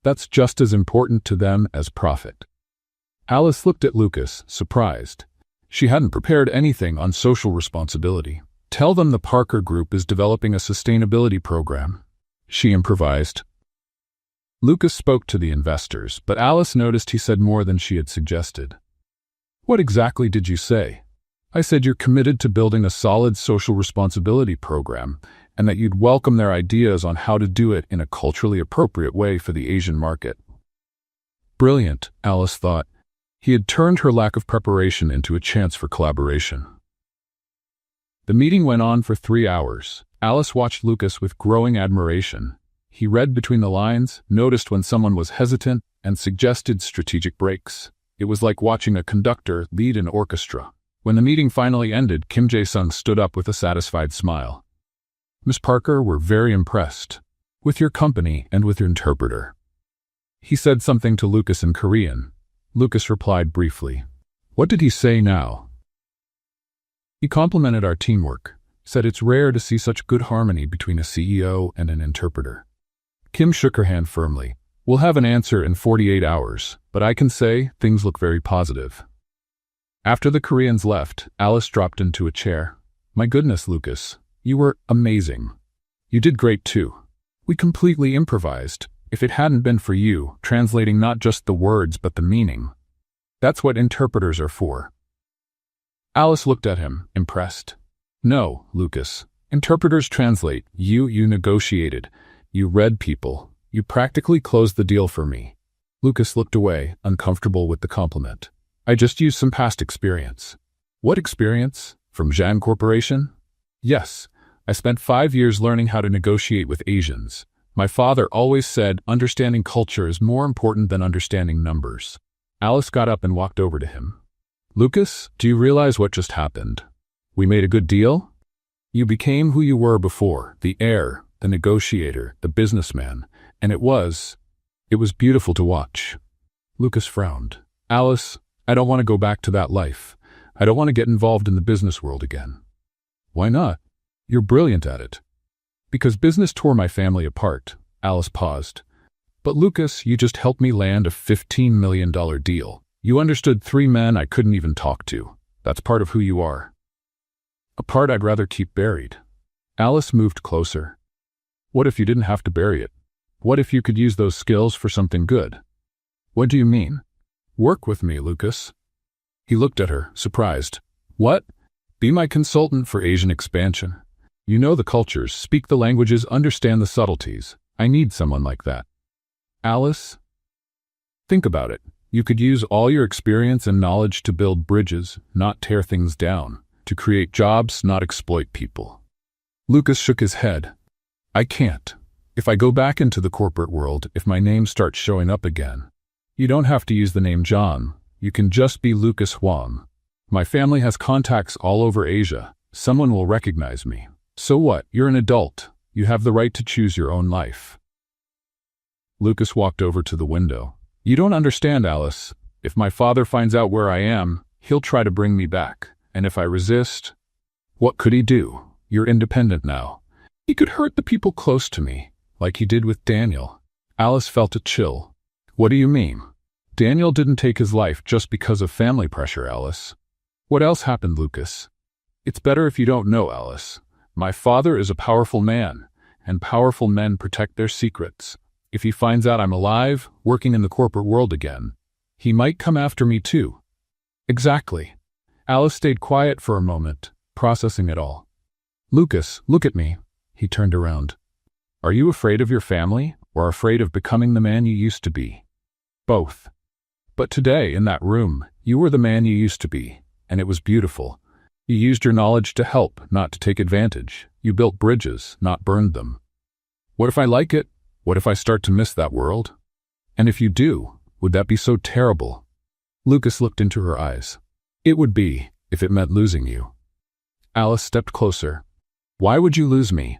That's just as important to them as profit. Alice looked at Lucas, surprised. She hadn't prepared anything on social responsibility. Tell them the Parker Group is developing a sustainability program, she improvised. Lucas spoke to the investors, but Alice noticed he said more than she had suggested. What exactly did you say? I said you're committed to building a solid social responsibility program, and that you'd welcome their ideas on how to do it in a culturally appropriate way for the Asian market. Brilliant, Alice thought. He had turned her lack of preparation into a chance for collaboration. The meeting went on for 3 hours. Alice watched Lucas with growing admiration. He read between the lines, noticed when someone was hesitant, and suggested strategic breaks. It was like watching a conductor lead an orchestra. When the meeting finally ended, Kim Jae-sung stood up with a satisfied smile. Miss Parker, we're very impressed with your company and with your interpreter. He said something to Lucas in Korean. Lucas replied briefly. What did he say now? He complimented our teamwork, said it's rare to see such good harmony between a CEO and an interpreter. Kim shook her hand firmly. We'll have an answer in 48 hours, but I can say things look very positive. After the Koreans left, Alice dropped into a chair. My goodness, Lucas, you were amazing. You did great too. We completely improvised. If it hadn't been for you, translating not just the words but the meaning. That's what interpreters are for. Alice looked at him, impressed. No, Lucas. Interpreters translate. You negotiated. You read people. You practically closed the deal for me. Lucas looked away, uncomfortable with the compliment. I just used some past experience. What experience? From Zhang Corporation? Yes. I spent 5 years learning how to negotiate with Asians. My father always said understanding culture is more important than understanding numbers. Alice got up and walked over to him. Lucas, do you realize what just happened? We made a good deal? You became who you were before, the heir, the negotiator, the businessman, and it was beautiful to watch. Lucas frowned. Alice, I don't want to go back to that life. I don't want to get involved in the business world again. Why not? You're brilliant at it. Because business tore my family apart. Alice paused. But Lucas, you just helped me land a $15 million deal. You understood 3 men I couldn't even talk to. That's part of who you are. A part I'd rather keep buried. Alice moved closer. What if you didn't have to bury it? What if you could use those skills for something good? What do you mean? Work with me, Lucas. He looked at her, surprised. What? Be my consultant for Asian expansion. You know the cultures, speak the languages, understand the subtleties. I need someone like that. Alice? Think about it. You could use all your experience and knowledge to build bridges, not tear things down. To create jobs, not exploit people. Lucas shook his head. I can't. If I go back into the corporate world, if my name starts showing up again. You don't have to use the name John. You can just be Lucas Huang. My family has contacts all over Asia. Someone will recognize me. So what? You're an adult. You have the right to choose your own life. Lucas walked over to the window. You don't understand, Alice. If my father finds out where I am, he'll try to bring me back. And if I resist, what could he do? You're independent now. He could hurt the people close to me, like he did with Daniel. Alice felt a chill. What do you mean? Daniel didn't take his life just because of family pressure, Alice. What else happened, Lucas? It's better if you don't know, Alice. My father is a powerful man, and powerful men protect their secrets. If he finds out I'm alive, working in the corporate world again, he might come after me too. Exactly. Alice stayed quiet for a moment, processing it all. Lucas, look at me. He turned around. Are you afraid of your family, or afraid of becoming the man you used to be? Both. But today, in that room, you were the man you used to be, and it was beautiful. You used your knowledge to help, not to take advantage. You built bridges, not burned them. What if I like it? What if I start to miss that world? And if you do, would that be so terrible? Lucas looked into her eyes. It would be, if it meant losing you. Alice stepped closer. Why would you lose me?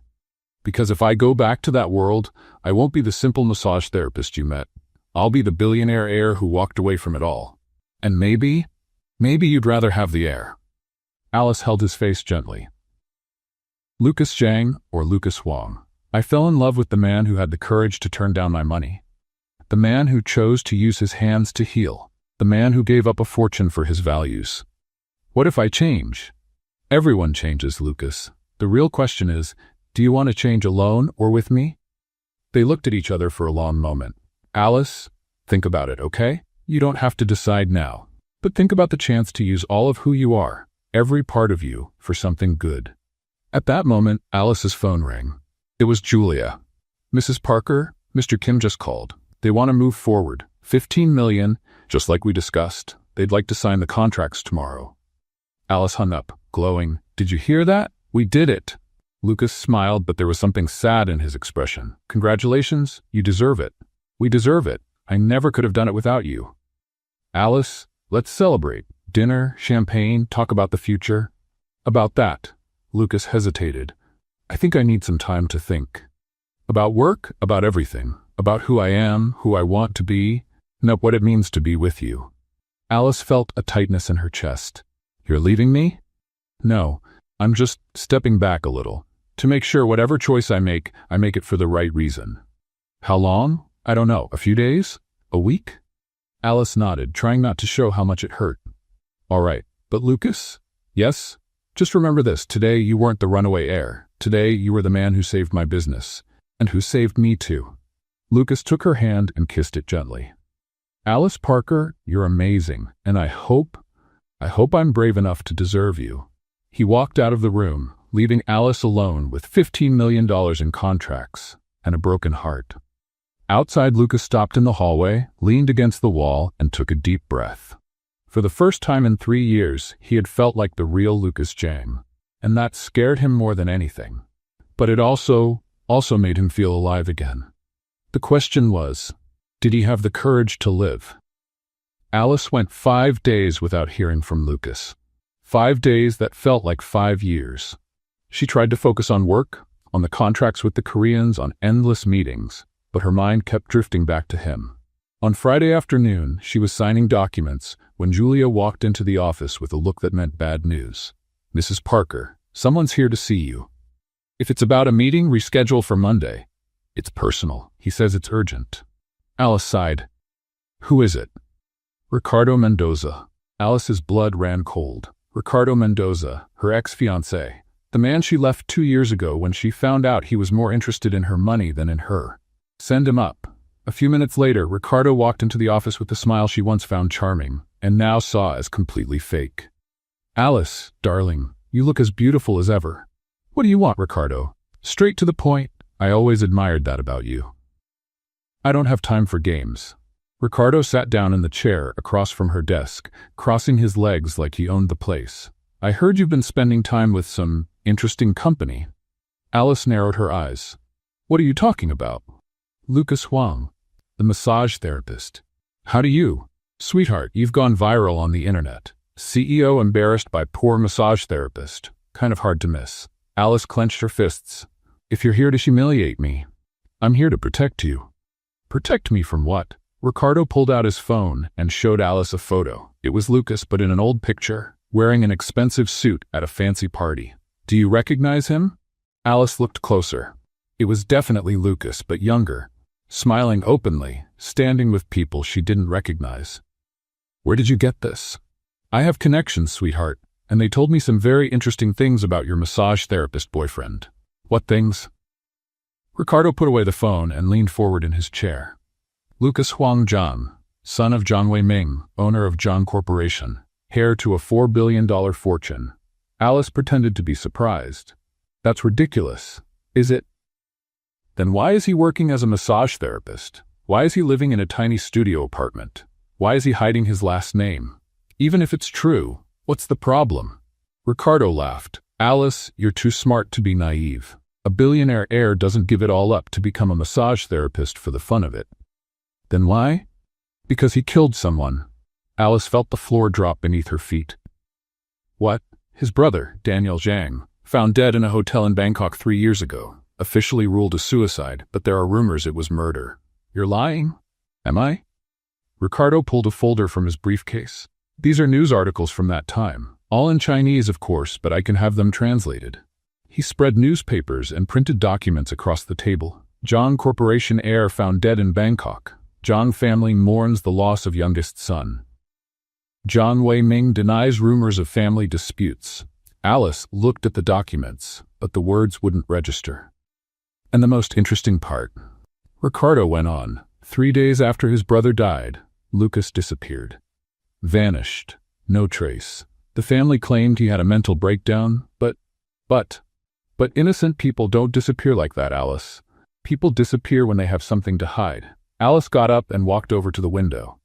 Because if I go back to that world, I won't be the simple massage therapist you met. I'll be the billionaire heir who walked away from it all. And maybe you'd rather have the heir. Alice held his face gently. Lucas Zhang, or Lucas Huang. I fell in love with the man who had the courage to turn down my money. The man who chose to use his hands to heal. The man who gave up a fortune for his values. What if I change? Everyone changes, Lucas. The real question is, do you want to change alone or with me? They looked at each other for a long moment. Alice, think about it, okay? You don't have to decide now. But think about the chance to use all of who you are, every part of you, for something good. At that moment, Alice's phone rang. It was Julia. Mrs. Parker, Mr. Kim just called. They want to move forward. 15 million, just like we discussed. They'd like to sign the contracts tomorrow. Alice hung up, glowing. Did you hear that? We did it. Lucas smiled, but there was something sad in his expression. Congratulations, you deserve it. We deserve it. I never could have done it without you. Alice, let's celebrate. Dinner, champagne, talk about the future. About that. Lucas hesitated. I think I need some time to think. About work, about everything. About who I am, who I want to be, and what it means to be with you. Alice felt a tightness in her chest. You're leaving me? No, I'm just stepping back a little, to make sure whatever choice I make it for the right reason. How long? I don't know. A few days? A week? Alice nodded, trying not to show how much it hurt. All right, but Lucas? Yes? Just remember this, today you weren't the runaway heir. Today you were the man who saved my business, and who saved me too. Lucas took her hand and kissed it gently. Alice Parker, you're amazing, and I hope I'm brave enough to deserve you. He walked out of the room, leaving Alice alone with $15 million in contracts and a broken heart. Outside, Lucas stopped in the hallway, leaned against the wall, and took a deep breath. For the first time in 3 years, he had felt like the real Lucas Zhang, and that scared him more than anything. But it also made him feel alive again. The question was, did he have the courage to live? Alice went 5 days without hearing from Lucas. 5 days that felt like 5 years. She tried to focus on work, on the contracts with the Koreans, on endless meetings, but her mind kept drifting back to him. On Friday afternoon, she was signing documents when Julia walked into the office with a look that meant bad news. Mrs. Parker, someone's here to see you. If it's about a meeting, reschedule for Monday. It's personal. He says it's urgent. Alice sighed. Who is it? Ricardo Mendoza. Alice's blood ran cold. Ricardo Mendoza, her ex-fiancé. The man she left 2 years ago when she found out he was more interested in her money than in her. Send him up. A few minutes later, Ricardo walked into the office with the smile she once found charming, and now saw as completely fake. Alice, darling, you look as beautiful as ever. What do you want, Ricardo? Straight to the point. I always admired that about you. I don't have time for games. Ricardo sat down in the chair across from her desk, crossing his legs like he owned the place. I heard you've been spending time with some interesting company. Alice narrowed her eyes. What are you talking about? Lucas Huang, the massage therapist. How do you? Sweetheart, you've gone viral on the internet. CEO embarrassed by poor massage therapist. Kind of hard to miss. Alice clenched her fists. If you're here to humiliate me, I'm here to protect you. Protect me from what? Ricardo pulled out his phone and showed Alice a photo. It was Lucas, but in an old picture, wearing an expensive suit at a fancy party. Do you recognize him? Alice looked closer. It was definitely Lucas, but younger, smiling openly, standing with people she didn't recognize. Where did you get this? I have connections, sweetheart, and they told me some very interesting things about your massage therapist boyfriend. What things? Ricardo put away the phone and leaned forward in his chair. Lucas Huang Zhang, son of Zhang Weiming, owner of Zhang Corporation, heir to a $4 billion fortune. Alice pretended to be surprised. That's ridiculous. Is it? Then why is he working as a massage therapist? Why is he living in a tiny studio apartment? Why is he hiding his last name? Even if it's true, what's the problem? Ricardo laughed. Alice, you're too smart to be naive. A billionaire heir doesn't give it all up to become a massage therapist for the fun of it. Then why? Because he killed someone. Alice felt the floor drop beneath her feet. What? His brother, Daniel Zhang, found dead in a hotel in Bangkok 3 years ago. Officially ruled a suicide, but there are rumors it was murder. You're lying? Am I? Ricardo pulled a folder from his briefcase. These are news articles from that time. All in Chinese, of course, but I can have them translated. He spread newspapers and printed documents across the table. Zhang Corporation heir found dead in Bangkok. Zhang family mourns the loss of youngest son. Zhang Weiming denies rumors of family disputes. Alice looked at the documents, but the words wouldn't register. And the most interesting part, Ricardo went on. 3 days after his brother died, Lucas disappeared. Vanished. No trace. The family claimed he had a mental breakdown, but innocent people don't disappear like that, Alice. People disappear when they have something to hide. Alice got up and walked over to the window.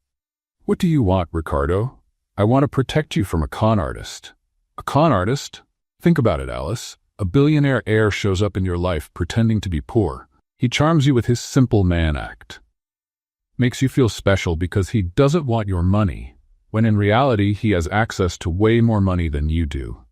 What do you want, Ricardo? I want to protect you from a con artist. A con artist? Think about it, Alice. A billionaire heir shows up in your life pretending to be poor. He charms you with his simple man act. Makes you feel special because he doesn't want your money, when in reality he has access to way more money than you do.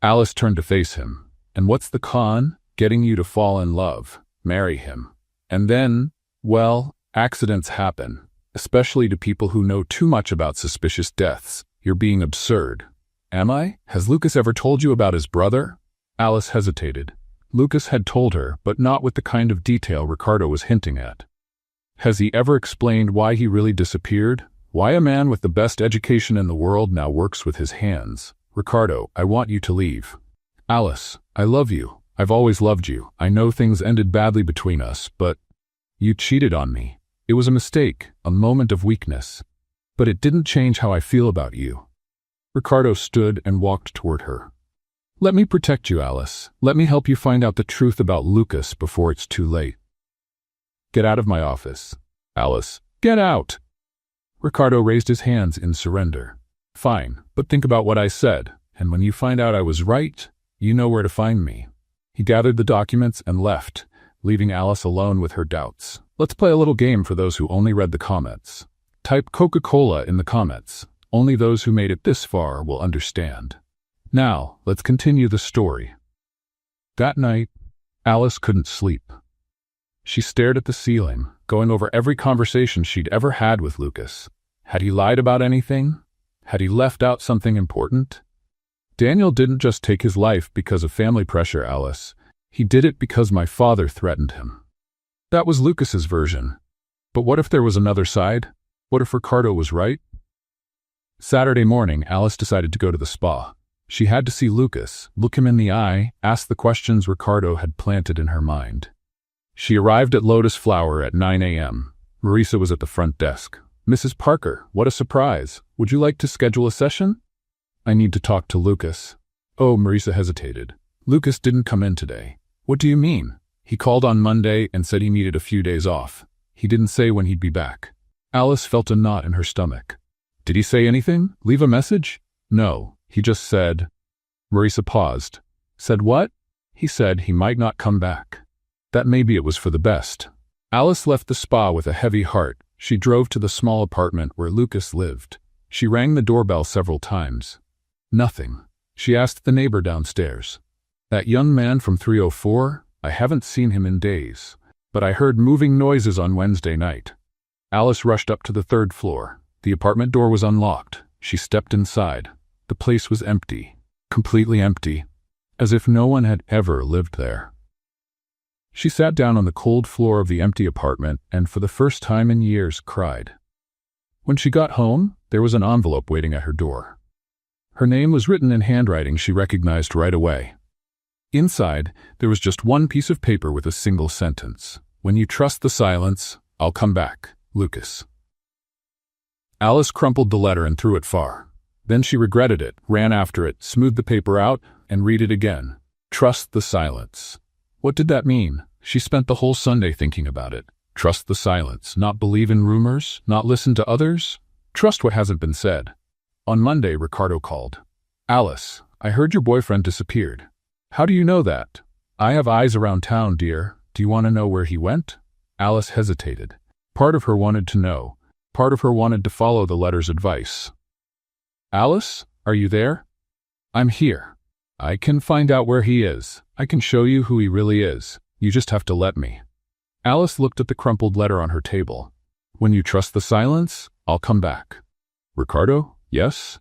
Alice turned to face him. And what's the con? Getting you to fall in love, marry him. And then, well, accidents happen, especially to people who know too much about suspicious deaths. You're being absurd. Am I? Has Lucas ever told you about his brother? Alice hesitated. Lucas had told her, but not with the kind of detail Ricardo was hinting at. Has he ever explained why he really disappeared? Why a man with the best education in the world now works with his hands? Ricardo, I want you to leave. Alice, I love you. I've always loved you. I know things ended badly between us, but you cheated on me. It was a mistake, a moment of weakness. But it didn't change how I feel about you. Ricardo stood and walked toward her. Let me protect you, Alice. Let me help you find out the truth about Lucas before it's too late. Get out of my office. Alice, get out! Ricardo raised his hands in surrender. Fine, but think about what I said, and when you find out I was right, you know where to find me. He gathered the documents and left, leaving Alice alone with her doubts. Let's play a little game for those who only read the comments. Type Coca-Cola in the comments. Only those who made it this far will understand. Now, let's continue the story. That night, Alice couldn't sleep. She stared at the ceiling, going over every conversation she'd ever had with Lucas. Had he lied about anything? Had he left out something important? Daniel didn't just take his life because of family pressure, Alice. He did it because my father threatened him. That was Lucas's version. But what if there was another side? What if Ricardo was right? Saturday morning, Alice decided to go to the spa. She had to see Lucas, look him in the eye, ask the questions Ricardo had planted in her mind. She arrived at Lotus Flower at 9 a.m. Marisa was at the front desk. Mrs. Parker, what a surprise. Would you like to schedule a session? I need to talk to Lucas. Oh, Marisa hesitated. Lucas didn't come in today. What do you mean? He called on Monday and said he needed a few days off. He didn't say when he'd be back. Alice felt a knot in her stomach. Did he say anything? Leave a message? No, he just said. Marisa paused. Said what? He said he might not come back. That maybe it was for the best. Alice left the spa with a heavy heart. She drove to the small apartment where Lucas lived. She rang the doorbell several times. Nothing. She asked the neighbor downstairs. That young man from 304? I haven't seen him in days, but I heard moving noises on Wednesday night. Alice rushed up to the 3rd floor. The apartment door was unlocked. She stepped inside. The place was empty. Completely empty. As if no one had ever lived there. She sat down on the cold floor of the empty apartment and for the first time in years cried. When she got home, there was an envelope waiting at her door. Her name was written in handwriting she recognized right away. Inside, there was just one piece of paper with a single sentence. When you trust the silence, I'll come back, Lucas. Alice crumpled the letter and threw it far. Then she regretted it, ran after it, smoothed the paper out, and read it again. Trust the silence. What did that mean? She spent the whole Sunday thinking about it. Trust the silence, not believe in rumors, not listen to others. Trust what hasn't been said. On Monday, Ricardo called. Alice, I heard your boyfriend disappeared. How do you know that? I have eyes around town, dear. Do you want to know where he went? Alice hesitated. Part of her wanted to know. Part of her wanted to follow the letter's advice. Alice, are you there? I'm here. I can find out where he is. I can show you who he really is. You just have to let me. Alice looked at the crumpled letter on her table. When you trust the silence, I'll come back. Ricardo? Yes?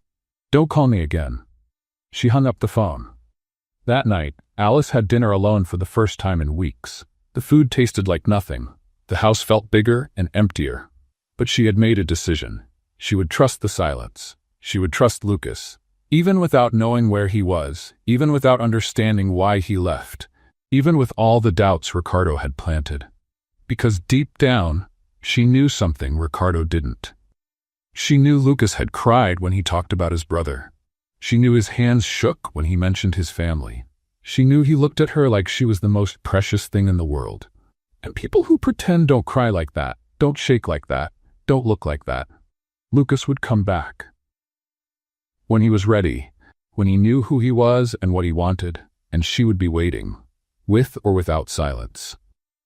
Don't call me again. She hung up the phone. That night, Alice had dinner alone for the first time in weeks. The food tasted like nothing. The house felt bigger and emptier. But she had made a decision. She would trust the silence. She would trust Lucas. Even without knowing where he was, even without understanding why he left, even with all the doubts Ricardo had planted. Because deep down, she knew something Ricardo didn't. She knew Lucas had cried when he talked about his brother. She knew his hands shook when he mentioned his family. She knew he looked at her like she was the most precious thing in the world. And people who pretend don't cry like that, don't shake like that, don't look like that. Lucas would come back. When he was ready, when he knew who he was and what he wanted, and she would be waiting, with or without silence.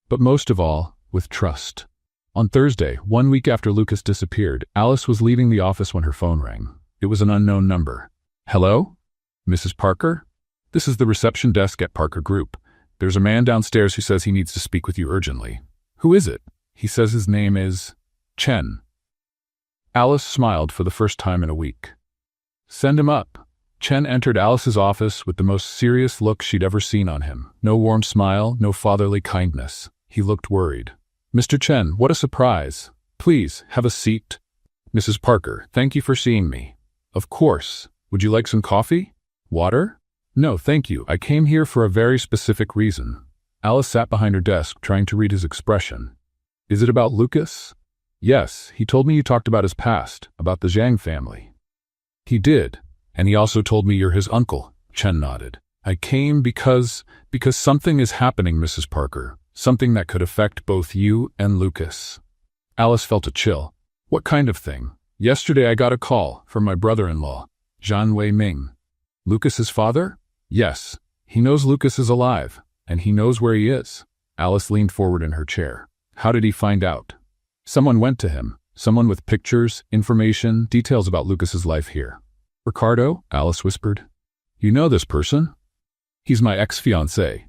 But most of all, with trust. On Thursday, 1 week after Lucas disappeared, Alice was leaving the office when her phone rang. It was an unknown number. Hello? Mrs. Parker? This is the reception desk at Parker Group. There's a man downstairs who says he needs to speak with you urgently. Who is it? He says his name is Chen. Alice smiled for the first time in a week. Send him up. Chen entered Alice's office with the most serious look she'd ever seen on him. No warm smile, no fatherly kindness. He looked worried. Mr. Chen, what a surprise. Please, have a seat. Mrs. Parker, thank you for seeing me. Of course. Would you like some coffee? Water? No, thank you. I came here for a very specific reason. Alice sat behind her desk, trying to read his expression. Is it about Lucas? Yes, he told me you talked about his past, about the Zhang family. He did, and he also told me you're his uncle. Chen nodded. I came because something is happening, Mrs. Parker. Something that could affect both you and Lucas. Alice felt a chill. What kind of thing? Yesterday I got a call from my brother-in-law, Zhang Weiming. Lucas's father? Yes. He knows Lucas is alive, and he knows where he is. Alice leaned forward in her chair. How did he find out? Someone went to him. Someone with pictures, information, details about Lucas's life here. Ricardo? Alice whispered. You know this person? He's my ex-fiancé.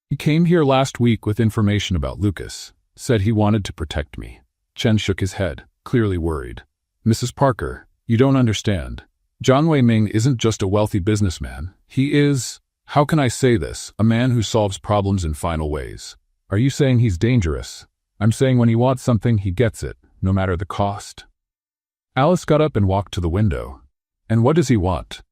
He came here last week with information about Lucas. Said he wanted to protect me. Chen shook his head, clearly worried. Mrs. Parker, you don't understand. Zhang Weiming isn't just a wealthy businessman. He is, how can I say this, a man who solves problems in final ways. Are you saying he's dangerous? I'm saying when he wants something, he gets it, no matter the cost. Alice got up and walked to the window. And what does he want?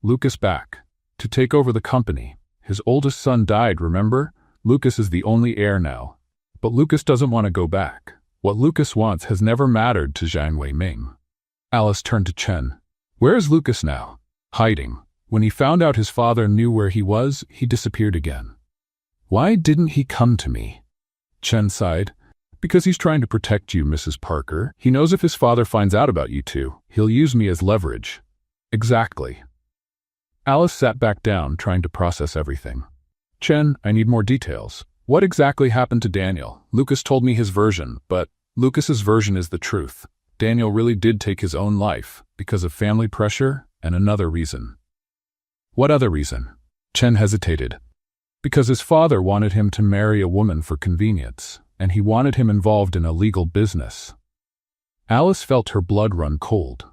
Lucas back. To take over the company. His oldest son died, remember? Lucas is the only heir now. But Lucas doesn't want to go back. What Lucas wants has never mattered to Zhang Weiming. Alice turned to Chen. Where is Lucas now? Hiding. When he found out his father knew where he was, he disappeared again. Why didn't he come to me? Chen sighed. Because he's trying to protect you, Mrs. Parker. He knows if his father finds out about you two, he'll use me as leverage. Exactly. Alice sat back down, trying to process everything. Chen, I need more details. What exactly happened to Daniel? Lucas told me his version, but Lucas's version is the truth. Daniel really did take his own life, because of family pressure and another reason. What other reason? Chen hesitated. Because his father wanted him to marry a woman for convenience, and he wanted him involved in a legal business. Alice felt her blood run cold.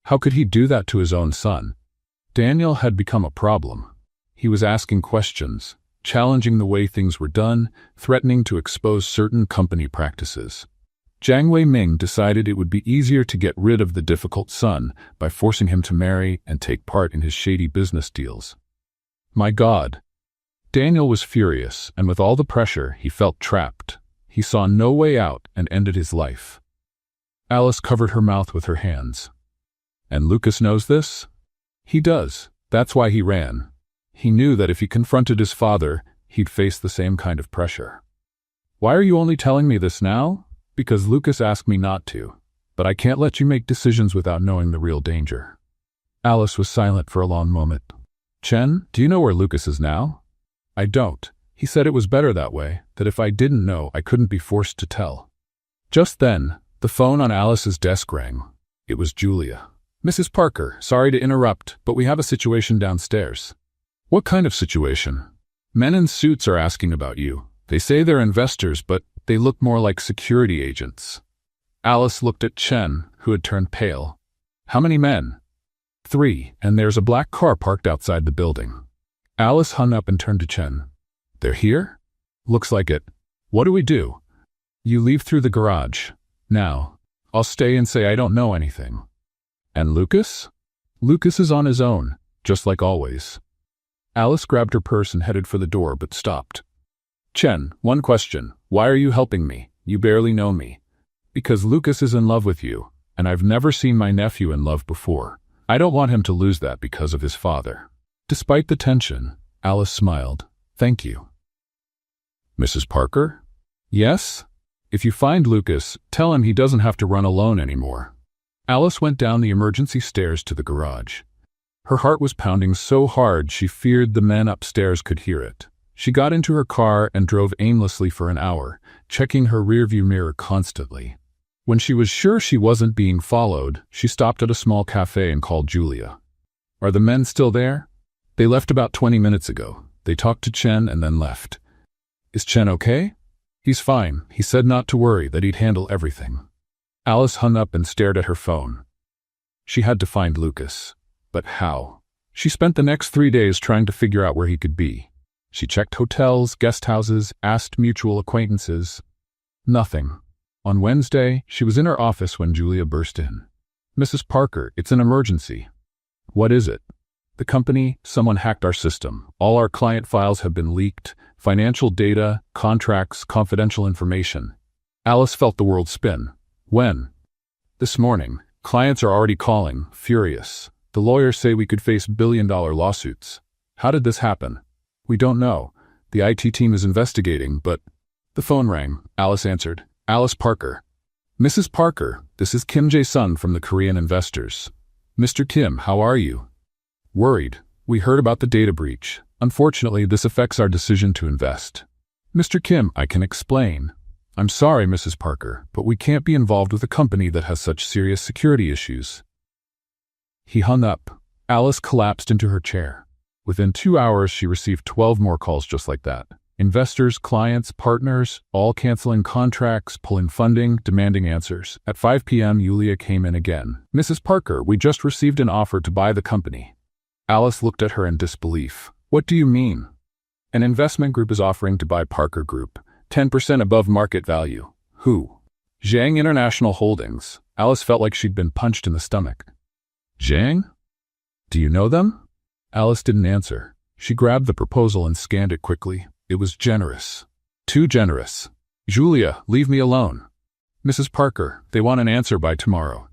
How could he do that to his own son? Daniel had become a problem. He was asking questions, challenging the way things were done, threatening to expose certain company practices. Zhang Weiming decided it would be easier to get rid of the difficult son by forcing him to marry and take part in his shady business deals. My God. Daniel was furious, and with all the pressure, he felt trapped. He saw no way out and ended his life. Alice covered her mouth with her hands. And Lucas knows this? He does. That's why he ran. He knew that if he confronted his father, he'd face the same kind of pressure. Why are you only telling me this now? Because Lucas asked me not to. But I can't let you make decisions without knowing the real danger. Alice was silent for a long moment. Chen, do you know where Lucas is now? I don't. He said it was better that way, that if I didn't know, I couldn't be forced to tell. Just then, the phone on Alice's desk rang. It was Julia. Mrs. Parker, sorry to interrupt, but we have a situation downstairs. What kind of situation? Men in suits are asking about you. They say they're investors, but they look more like security agents. Alice looked at Chen, who had turned pale. How many men? 3, and there's a black car parked outside the building. Alice hung up and turned to Chen. They're here? Looks like it. What do we do? You leave through the garage. Now, I'll stay and say I don't know anything. And Lucas? Lucas is on his own, just like always. Alice grabbed her purse and headed for the door, but stopped. Chen, one question. Why are you helping me? You barely know me. Because Lucas is in love with you, and I've never seen my nephew in love before. I don't want him to lose that because of his father. Despite the tension, Alice smiled. Thank you. Mrs. Parker? Yes? If you find Lucas, tell him he doesn't have to run alone anymore. Alice went down the emergency stairs to the garage. Her heart was pounding so hard she feared the men upstairs could hear it. She got into her car and drove aimlessly for an hour, checking her rearview mirror constantly. When she was sure she wasn't being followed, she stopped at a small cafe and called Julia. Are the men still there? They left about 20 minutes ago. They talked to Chen and then left. Is Chen okay? He's fine. He said not to worry, that he'd handle everything. Alice hung up and stared at her phone. She had to find Lucas. But how? She spent the next 3 days trying to figure out where he could be. She checked hotels, guest houses, asked mutual acquaintances. Nothing. On Wednesday, she was in her office when Julia burst in. Mrs. Parker, it's an emergency. What is it? The company, someone hacked our system. All our client files have been leaked. Financial data, contracts, confidential information. Alice felt the world spin. When? This morning. Clients are already calling, furious. The lawyers say we could face billion-dollar lawsuits. How did this happen? We don't know. The IT team is investigating, but... The phone rang. Alice answered. Alice Parker. Mrs. Parker, this is Kim Jae-sun from the Korean investors. Mr. Kim, how are you? Worried. We heard about the data breach. Unfortunately, this affects our decision to invest. Mr. Kim, I can explain. I'm sorry, Mrs. Parker, but we can't be involved with a company that has such serious security issues. He hung up. Alice collapsed into her chair. Within 2 hours, she received 12 more calls just like that. Investors, clients, partners, all canceling contracts, pulling funding, demanding answers. At 5 p.m., Julia came in again. Mrs. Parker, we just received an offer to buy the company. Alice looked at her in disbelief. What do you mean? An investment group is offering to buy Parker Group, 10% above market value. Who? Zhang International Holdings. Alice felt like she'd been punched in the stomach. Zhang? Do you know them? Alice didn't answer. She grabbed the proposal and scanned it quickly. It was generous. Too generous. Julia, leave me alone. Mrs. Parker, they want an answer by tomorrow.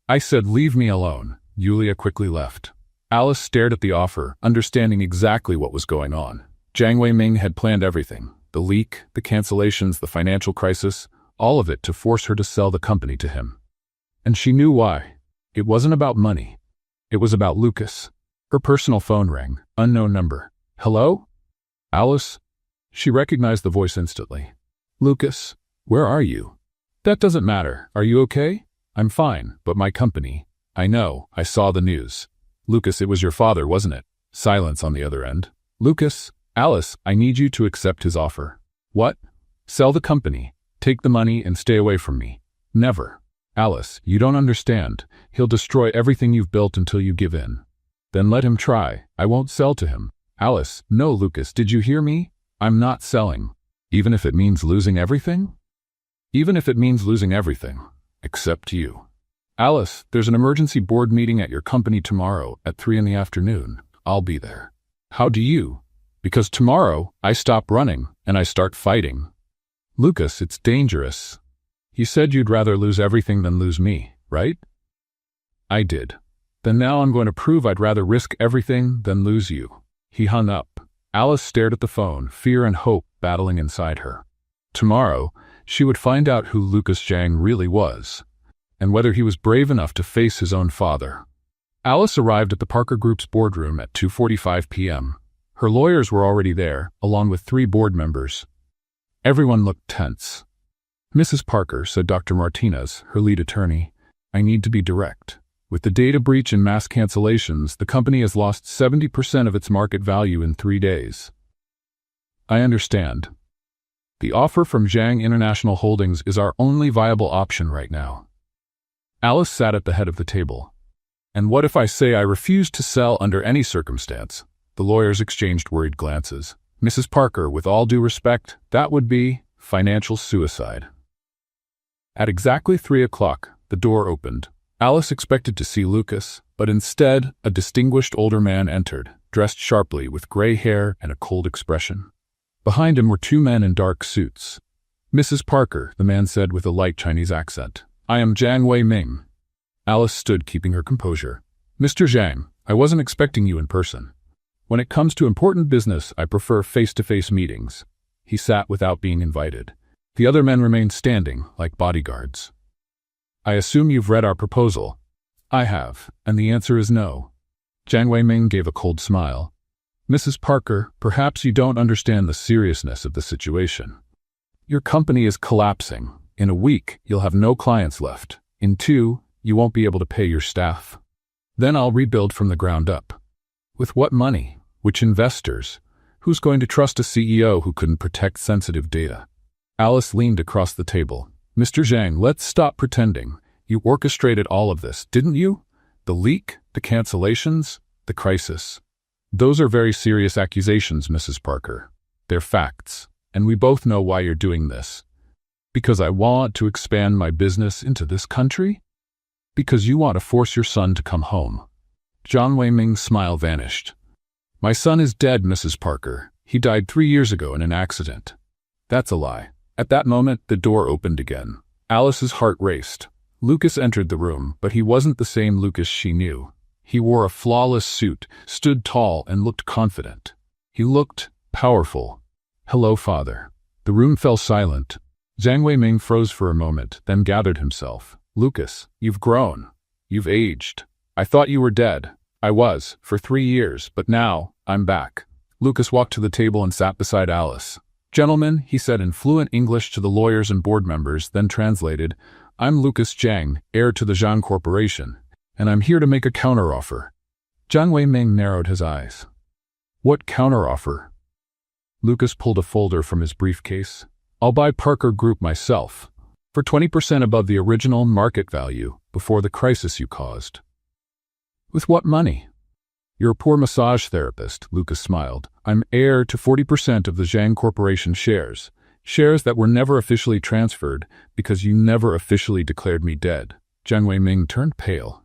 I said leave me alone. Julia quickly left. Alice stared at the offer, understanding exactly what was going on. Jiang Wei-ming had planned everything. The leak, the cancellations, the financial crisis, all of it to force her to sell the company to him. And she knew why. It wasn't about money. It was about Lucas. Her personal phone rang. Unknown number. Hello? Alice? She recognized the voice instantly. Lucas, where are you? That doesn't matter. Are you okay? I'm fine, but my company. I know. I saw the news. Lucas, it was your father, wasn't it? Silence on the other end. Lucas, Alice, I need you to accept his offer. What? Sell the company. Take the money and stay away from me. Never. Alice, you don't understand. He'll destroy everything you've built until you give in. Then let him try. I won't sell to him. Alice, no, Lucas, did you hear me? I'm not selling. Even if it means losing everything? Even if it means losing everything. Except you. Alice, there's an emergency board meeting at your company tomorrow at 3 in the afternoon. I'll be there. How do you? Because tomorrow, I stop running and I start fighting. Lucas, it's dangerous. You said you'd rather lose everything than lose me, right? I did. Then now I'm going to prove I'd rather risk everything than lose you. He hung up. Alice stared at the phone, fear and hope battling inside her. Tomorrow, she would find out who Lucas Zhang really was, and whether he was brave enough to face his own father. Alice arrived at the Parker Group's boardroom at 2:45 p.m. Her lawyers were already there, along with 3 board members. Everyone looked tense. "Mrs. Parker," said Dr. Martinez, her lead attorney, "I need to be direct. With the data breach and mass cancellations, the company has lost 70% of its market value in 3 days. I understand. The offer from Zhang International Holdings is our only viable option right now." Alice sat at the head of the table. "And what if I say I refuse to sell under any circumstance?" The lawyers exchanged worried glances. "Mrs. Parker, with all due respect, that would be financial suicide." At exactly 3 o'clock, the door opened. Alice expected to see Lucas, but instead, a distinguished older man entered, dressed sharply with gray hair and a cold expression. Behind him were 2 men in dark suits. "Mrs. Parker," the man said with a light Chinese accent, "I am Jiang Wei-ming." Alice stood, keeping her composure. "Mr. Zhang, I wasn't expecting you in person. When it comes to important business, I prefer face-to-face meetings." He sat without being invited. The other men remained standing, like bodyguards. "I assume you've read our proposal." "I have, and the answer is no." Jiang Wei-ming gave a cold smile. "Mrs. Parker, perhaps you don't understand the seriousness of the situation. Your company is collapsing. In a week, you'll have no clients left. In 2, you won't be able to pay your staff. Then I'll rebuild from the ground up. With what money? Which investors? Who's going to trust a CEO who couldn't protect sensitive data?" Alice leaned across the table. "Mr. Zhang, let's stop pretending. You orchestrated all of this, didn't you? The leak, the cancellations, the crisis. Those are very serious accusations, Mrs. Parker. They're facts, and we both know why you're doing this. Because I want to expand my business into this country? Because you want to force your son to come home." Jiang Wei-ming's smile vanished. "My son is dead, Mrs. Parker. He died 3 years ago in an accident." "That's a lie." At that moment, the door opened again. Alice's heart raced. Lucas entered the room, but he wasn't the same Lucas she knew. He wore a flawless suit, stood tall, and looked confident. He looked powerful. "Hello, Father." The room fell silent. Jiang Wei-ming froze for a moment, then gathered himself. "Lucas, you've grown. You've aged. I thought you were dead. I was, for 3 years, but now, I'm back." Lucas walked to the table and sat beside Alice. "Gentlemen," he said in fluent English to the lawyers and board members, then translated, "I'm Lucas Zhang, heir to the Zhang Corporation, and I'm here to make a counteroffer." Jiang Wei-ming narrowed his eyes. "What counteroffer?" Lucas pulled a folder from his briefcase. "I'll buy Parker Group myself, for 20% above the original market value, before the crisis you caused." "With what money?" "You're a poor massage therapist," Lucas smiled. "I'm heir to 40% of the Zhang Corporation shares that were never officially transferred because you never officially declared me dead." Jiang Wei-ming turned pale.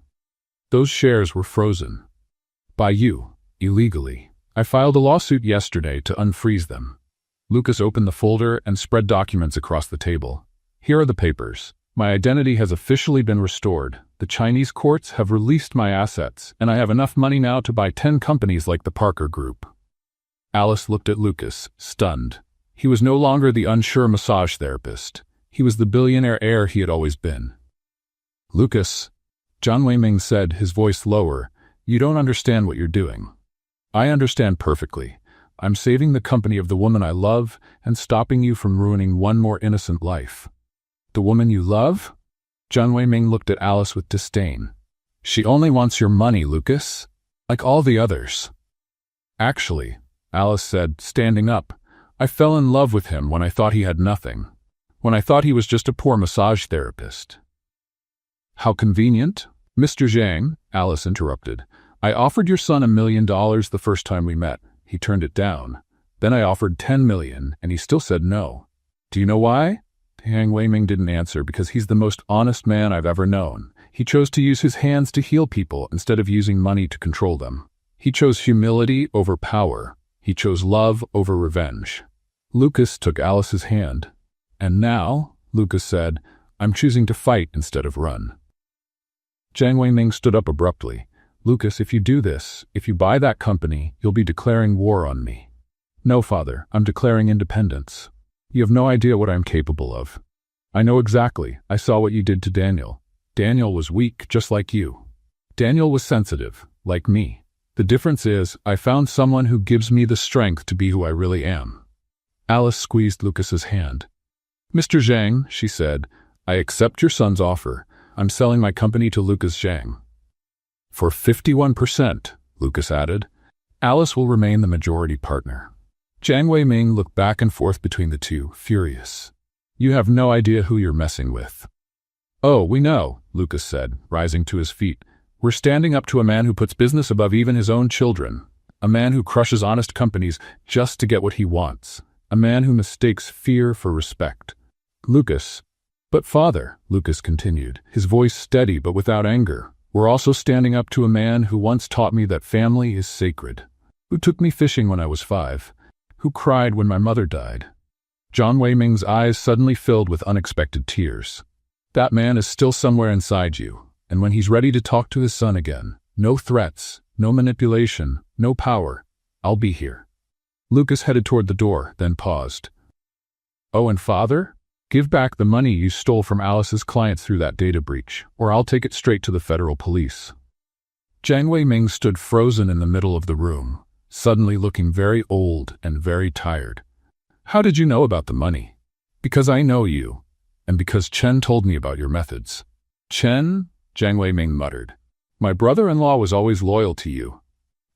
"Those shares were frozen. By you, illegally. I filed a lawsuit yesterday to unfreeze them." Lucas opened the folder and spread documents across the table. "Here are the papers. My identity has officially been restored. The Chinese courts have released my assets, and I have enough money now to buy 10 companies like the Parker Group." Alice looked at Lucas, stunned. He was no longer the unsure massage therapist. He was the billionaire heir he had always been. "Lucas," Jiang Wei-ming said, his voice lower, "you don't understand what you're doing." "I understand perfectly. I'm saving the company of the woman I love and stopping you from ruining one more innocent life." "The woman you love?" Jiang Wei-ming looked at Alice with disdain. "She only wants your money, Lucas, like all the others." "Actually," Alice said, standing up, "I fell in love with him when I thought he had nothing. When I thought he was just a poor massage therapist." "How convenient." "Mr. Zhang," Alice interrupted, "I offered your son $1 million the first time we met. He turned it down. Then I offered 10 million, and he still said no. Do you know why?" Jiang Wei-ming didn't answer because he's the most honest man I've ever known. He chose to use his hands to heal people instead of using money to control them. He chose humility over power. He chose love over revenge. Lucas took Alice's hand. "And now," Lucas said, "I'm choosing to fight instead of run." Jiang Wei-ming stood up abruptly. "Lucas, if you do this, if you buy that company, you'll be declaring war on me." "No, Father, I'm declaring independence. You have no idea what I'm capable of. I know exactly. I saw what you did to Daniel. Daniel was weak, just like you. Daniel was sensitive, like me. The difference is, I found someone who gives me the strength to be who I really am. Alice squeezed Lucas's hand. Mr. Zhang, she said, I accept your son's offer. I'm selling my company to Lucas Zhang. For 51%, Lucas added. Alice will remain the majority partner. Jiang Weiming looked back and forth between the two, furious. You have no idea who you're messing with. Oh, we know, Lucas said, rising to his feet. We're standing up to a man who puts business above even his own children. A man who crushes honest companies just to get what he wants. A man who mistakes fear for respect. Lucas. But father, Lucas continued, his voice steady but without anger, we're also standing up to a man who once taught me that family is sacred. Who took me fishing when I was 5. Who cried when my mother died. Jiang Weiming's eyes suddenly filled with unexpected tears. That man is still somewhere inside you. And when he's ready to talk to his son again, no threats, no manipulation, no power, I'll be here. Lucas headed toward the door, then paused. Oh, and father? Give back the money you stole from Alice's clients through that data breach, or I'll take it straight to the federal police. Jiang Weiming stood frozen in the middle of the room, suddenly looking very old and very tired. How did you know about the money? Because I know you, and because Chen told me about your methods. Chen? Jiang Weiming muttered. My brother-in-law was always loyal to you.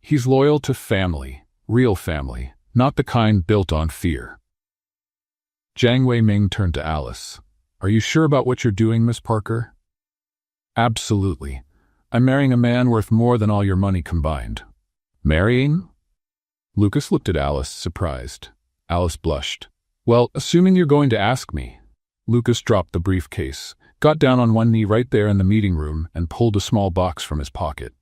He's loyal to family, real family, not the kind built on fear. Jiang Weiming turned to Alice. Are you sure about what you're doing, Miss Parker? Absolutely. I'm marrying a man worth more than all your money combined. Marrying? Lucas looked at Alice, surprised. Alice blushed. Well, assuming you're going to ask me. Lucas dropped the briefcase, got down on one knee right there in the meeting room, and pulled a small box from his pocket.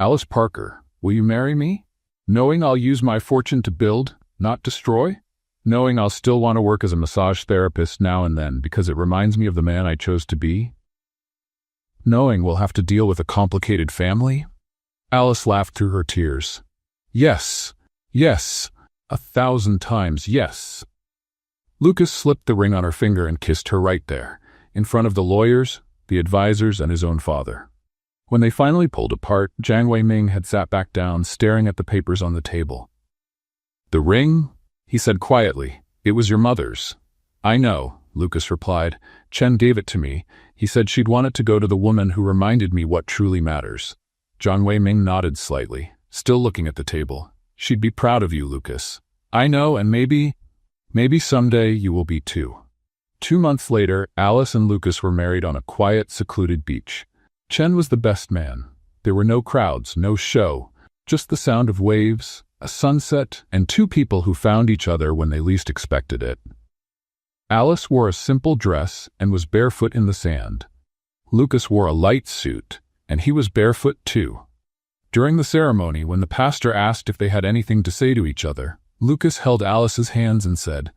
Alice Parker, will you marry me? Knowing I'll use my fortune to build, not destroy? Knowing I'll still want to work as a massage therapist now and then because it reminds me of the man I chose to be? Knowing we'll have to deal with a complicated family? Alice laughed through her tears. Yes, yes, 1,000 times yes. Lucas slipped the ring on her finger and kissed her right there, in front of the lawyers, the advisors, and his own father. When they finally pulled apart, Jiang Weiming had sat back down, staring at the papers on the table. The ring? He said quietly. It was your mother's. I know, Lucas replied. Chen gave it to me. He said she'd want it to go to the woman who reminded me what truly matters. Jiang Weiming nodded slightly, still looking at the table. She'd be proud of you, Lucas. I know, and maybe someday you will be too. 2 months later, Alice and Lucas were married on a quiet, secluded beach. Chen was the best man. There were no crowds, no show, just the sound of waves, a sunset, and 2 people who found each other when they least expected it. Alice wore a simple dress and was barefoot in the sand. Lucas wore a light suit, and he was barefoot too. During the ceremony, when the pastor asked if they had anything to say to each other, Lucas held Alice's hands and said,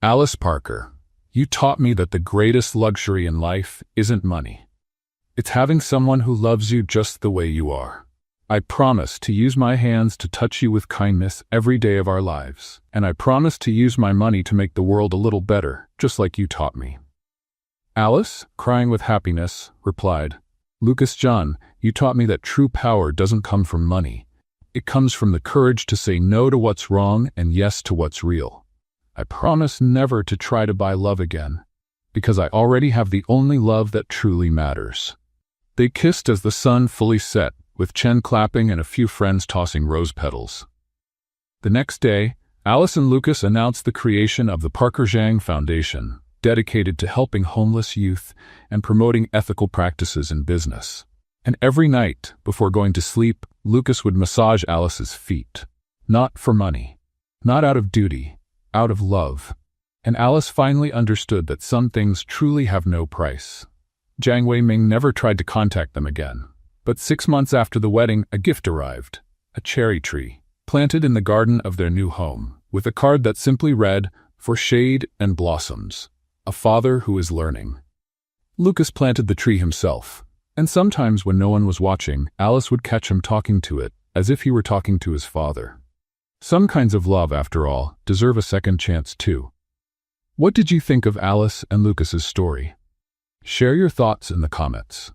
Alice Parker, you taught me that the greatest luxury in life isn't money. It's having someone who loves you just the way you are. I promise to use my hands to touch you with kindness every day of our lives, and I promise to use my money to make the world a little better, just like you taught me. Alice, crying with happiness, replied, Lucas John, you taught me that true power doesn't come from money. It comes from the courage to say no to what's wrong and yes to what's real. I promise never to try to buy love again, because I already have the only love that truly matters. They kissed as the sun fully set, with Chen clapping and a few friends tossing rose petals. The next day, Alice and Lucas announced the creation of the Parker Zhang Foundation, dedicated to helping homeless youth and promoting ethical practices in business. And every night, before going to sleep, Lucas would massage Alice's feet. Not for money. Not out of duty. Out of love. And Alice finally understood that some things truly have no price. Jiang Weiming never tried to contact them again. But 6 months after the wedding, a gift arrived. A cherry tree, planted in the garden of their new home, with a card that simply read, For shade and blossoms. A father who is learning. Lucas planted the tree himself, and sometimes when no one was watching, Alice would catch him talking to it, as if he were talking to his father. Some kinds of love, after all, deserve a second chance too. What did you think of Alice and Lucas's story? Share your thoughts in the comments.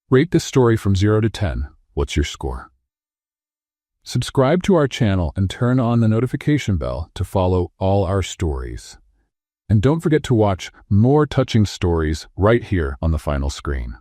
Rate this story from 0 to 10. What's your score? Subscribe to our channel and turn on the notification bell to follow all our stories. And don't forget to watch more touching stories right here on the final screen.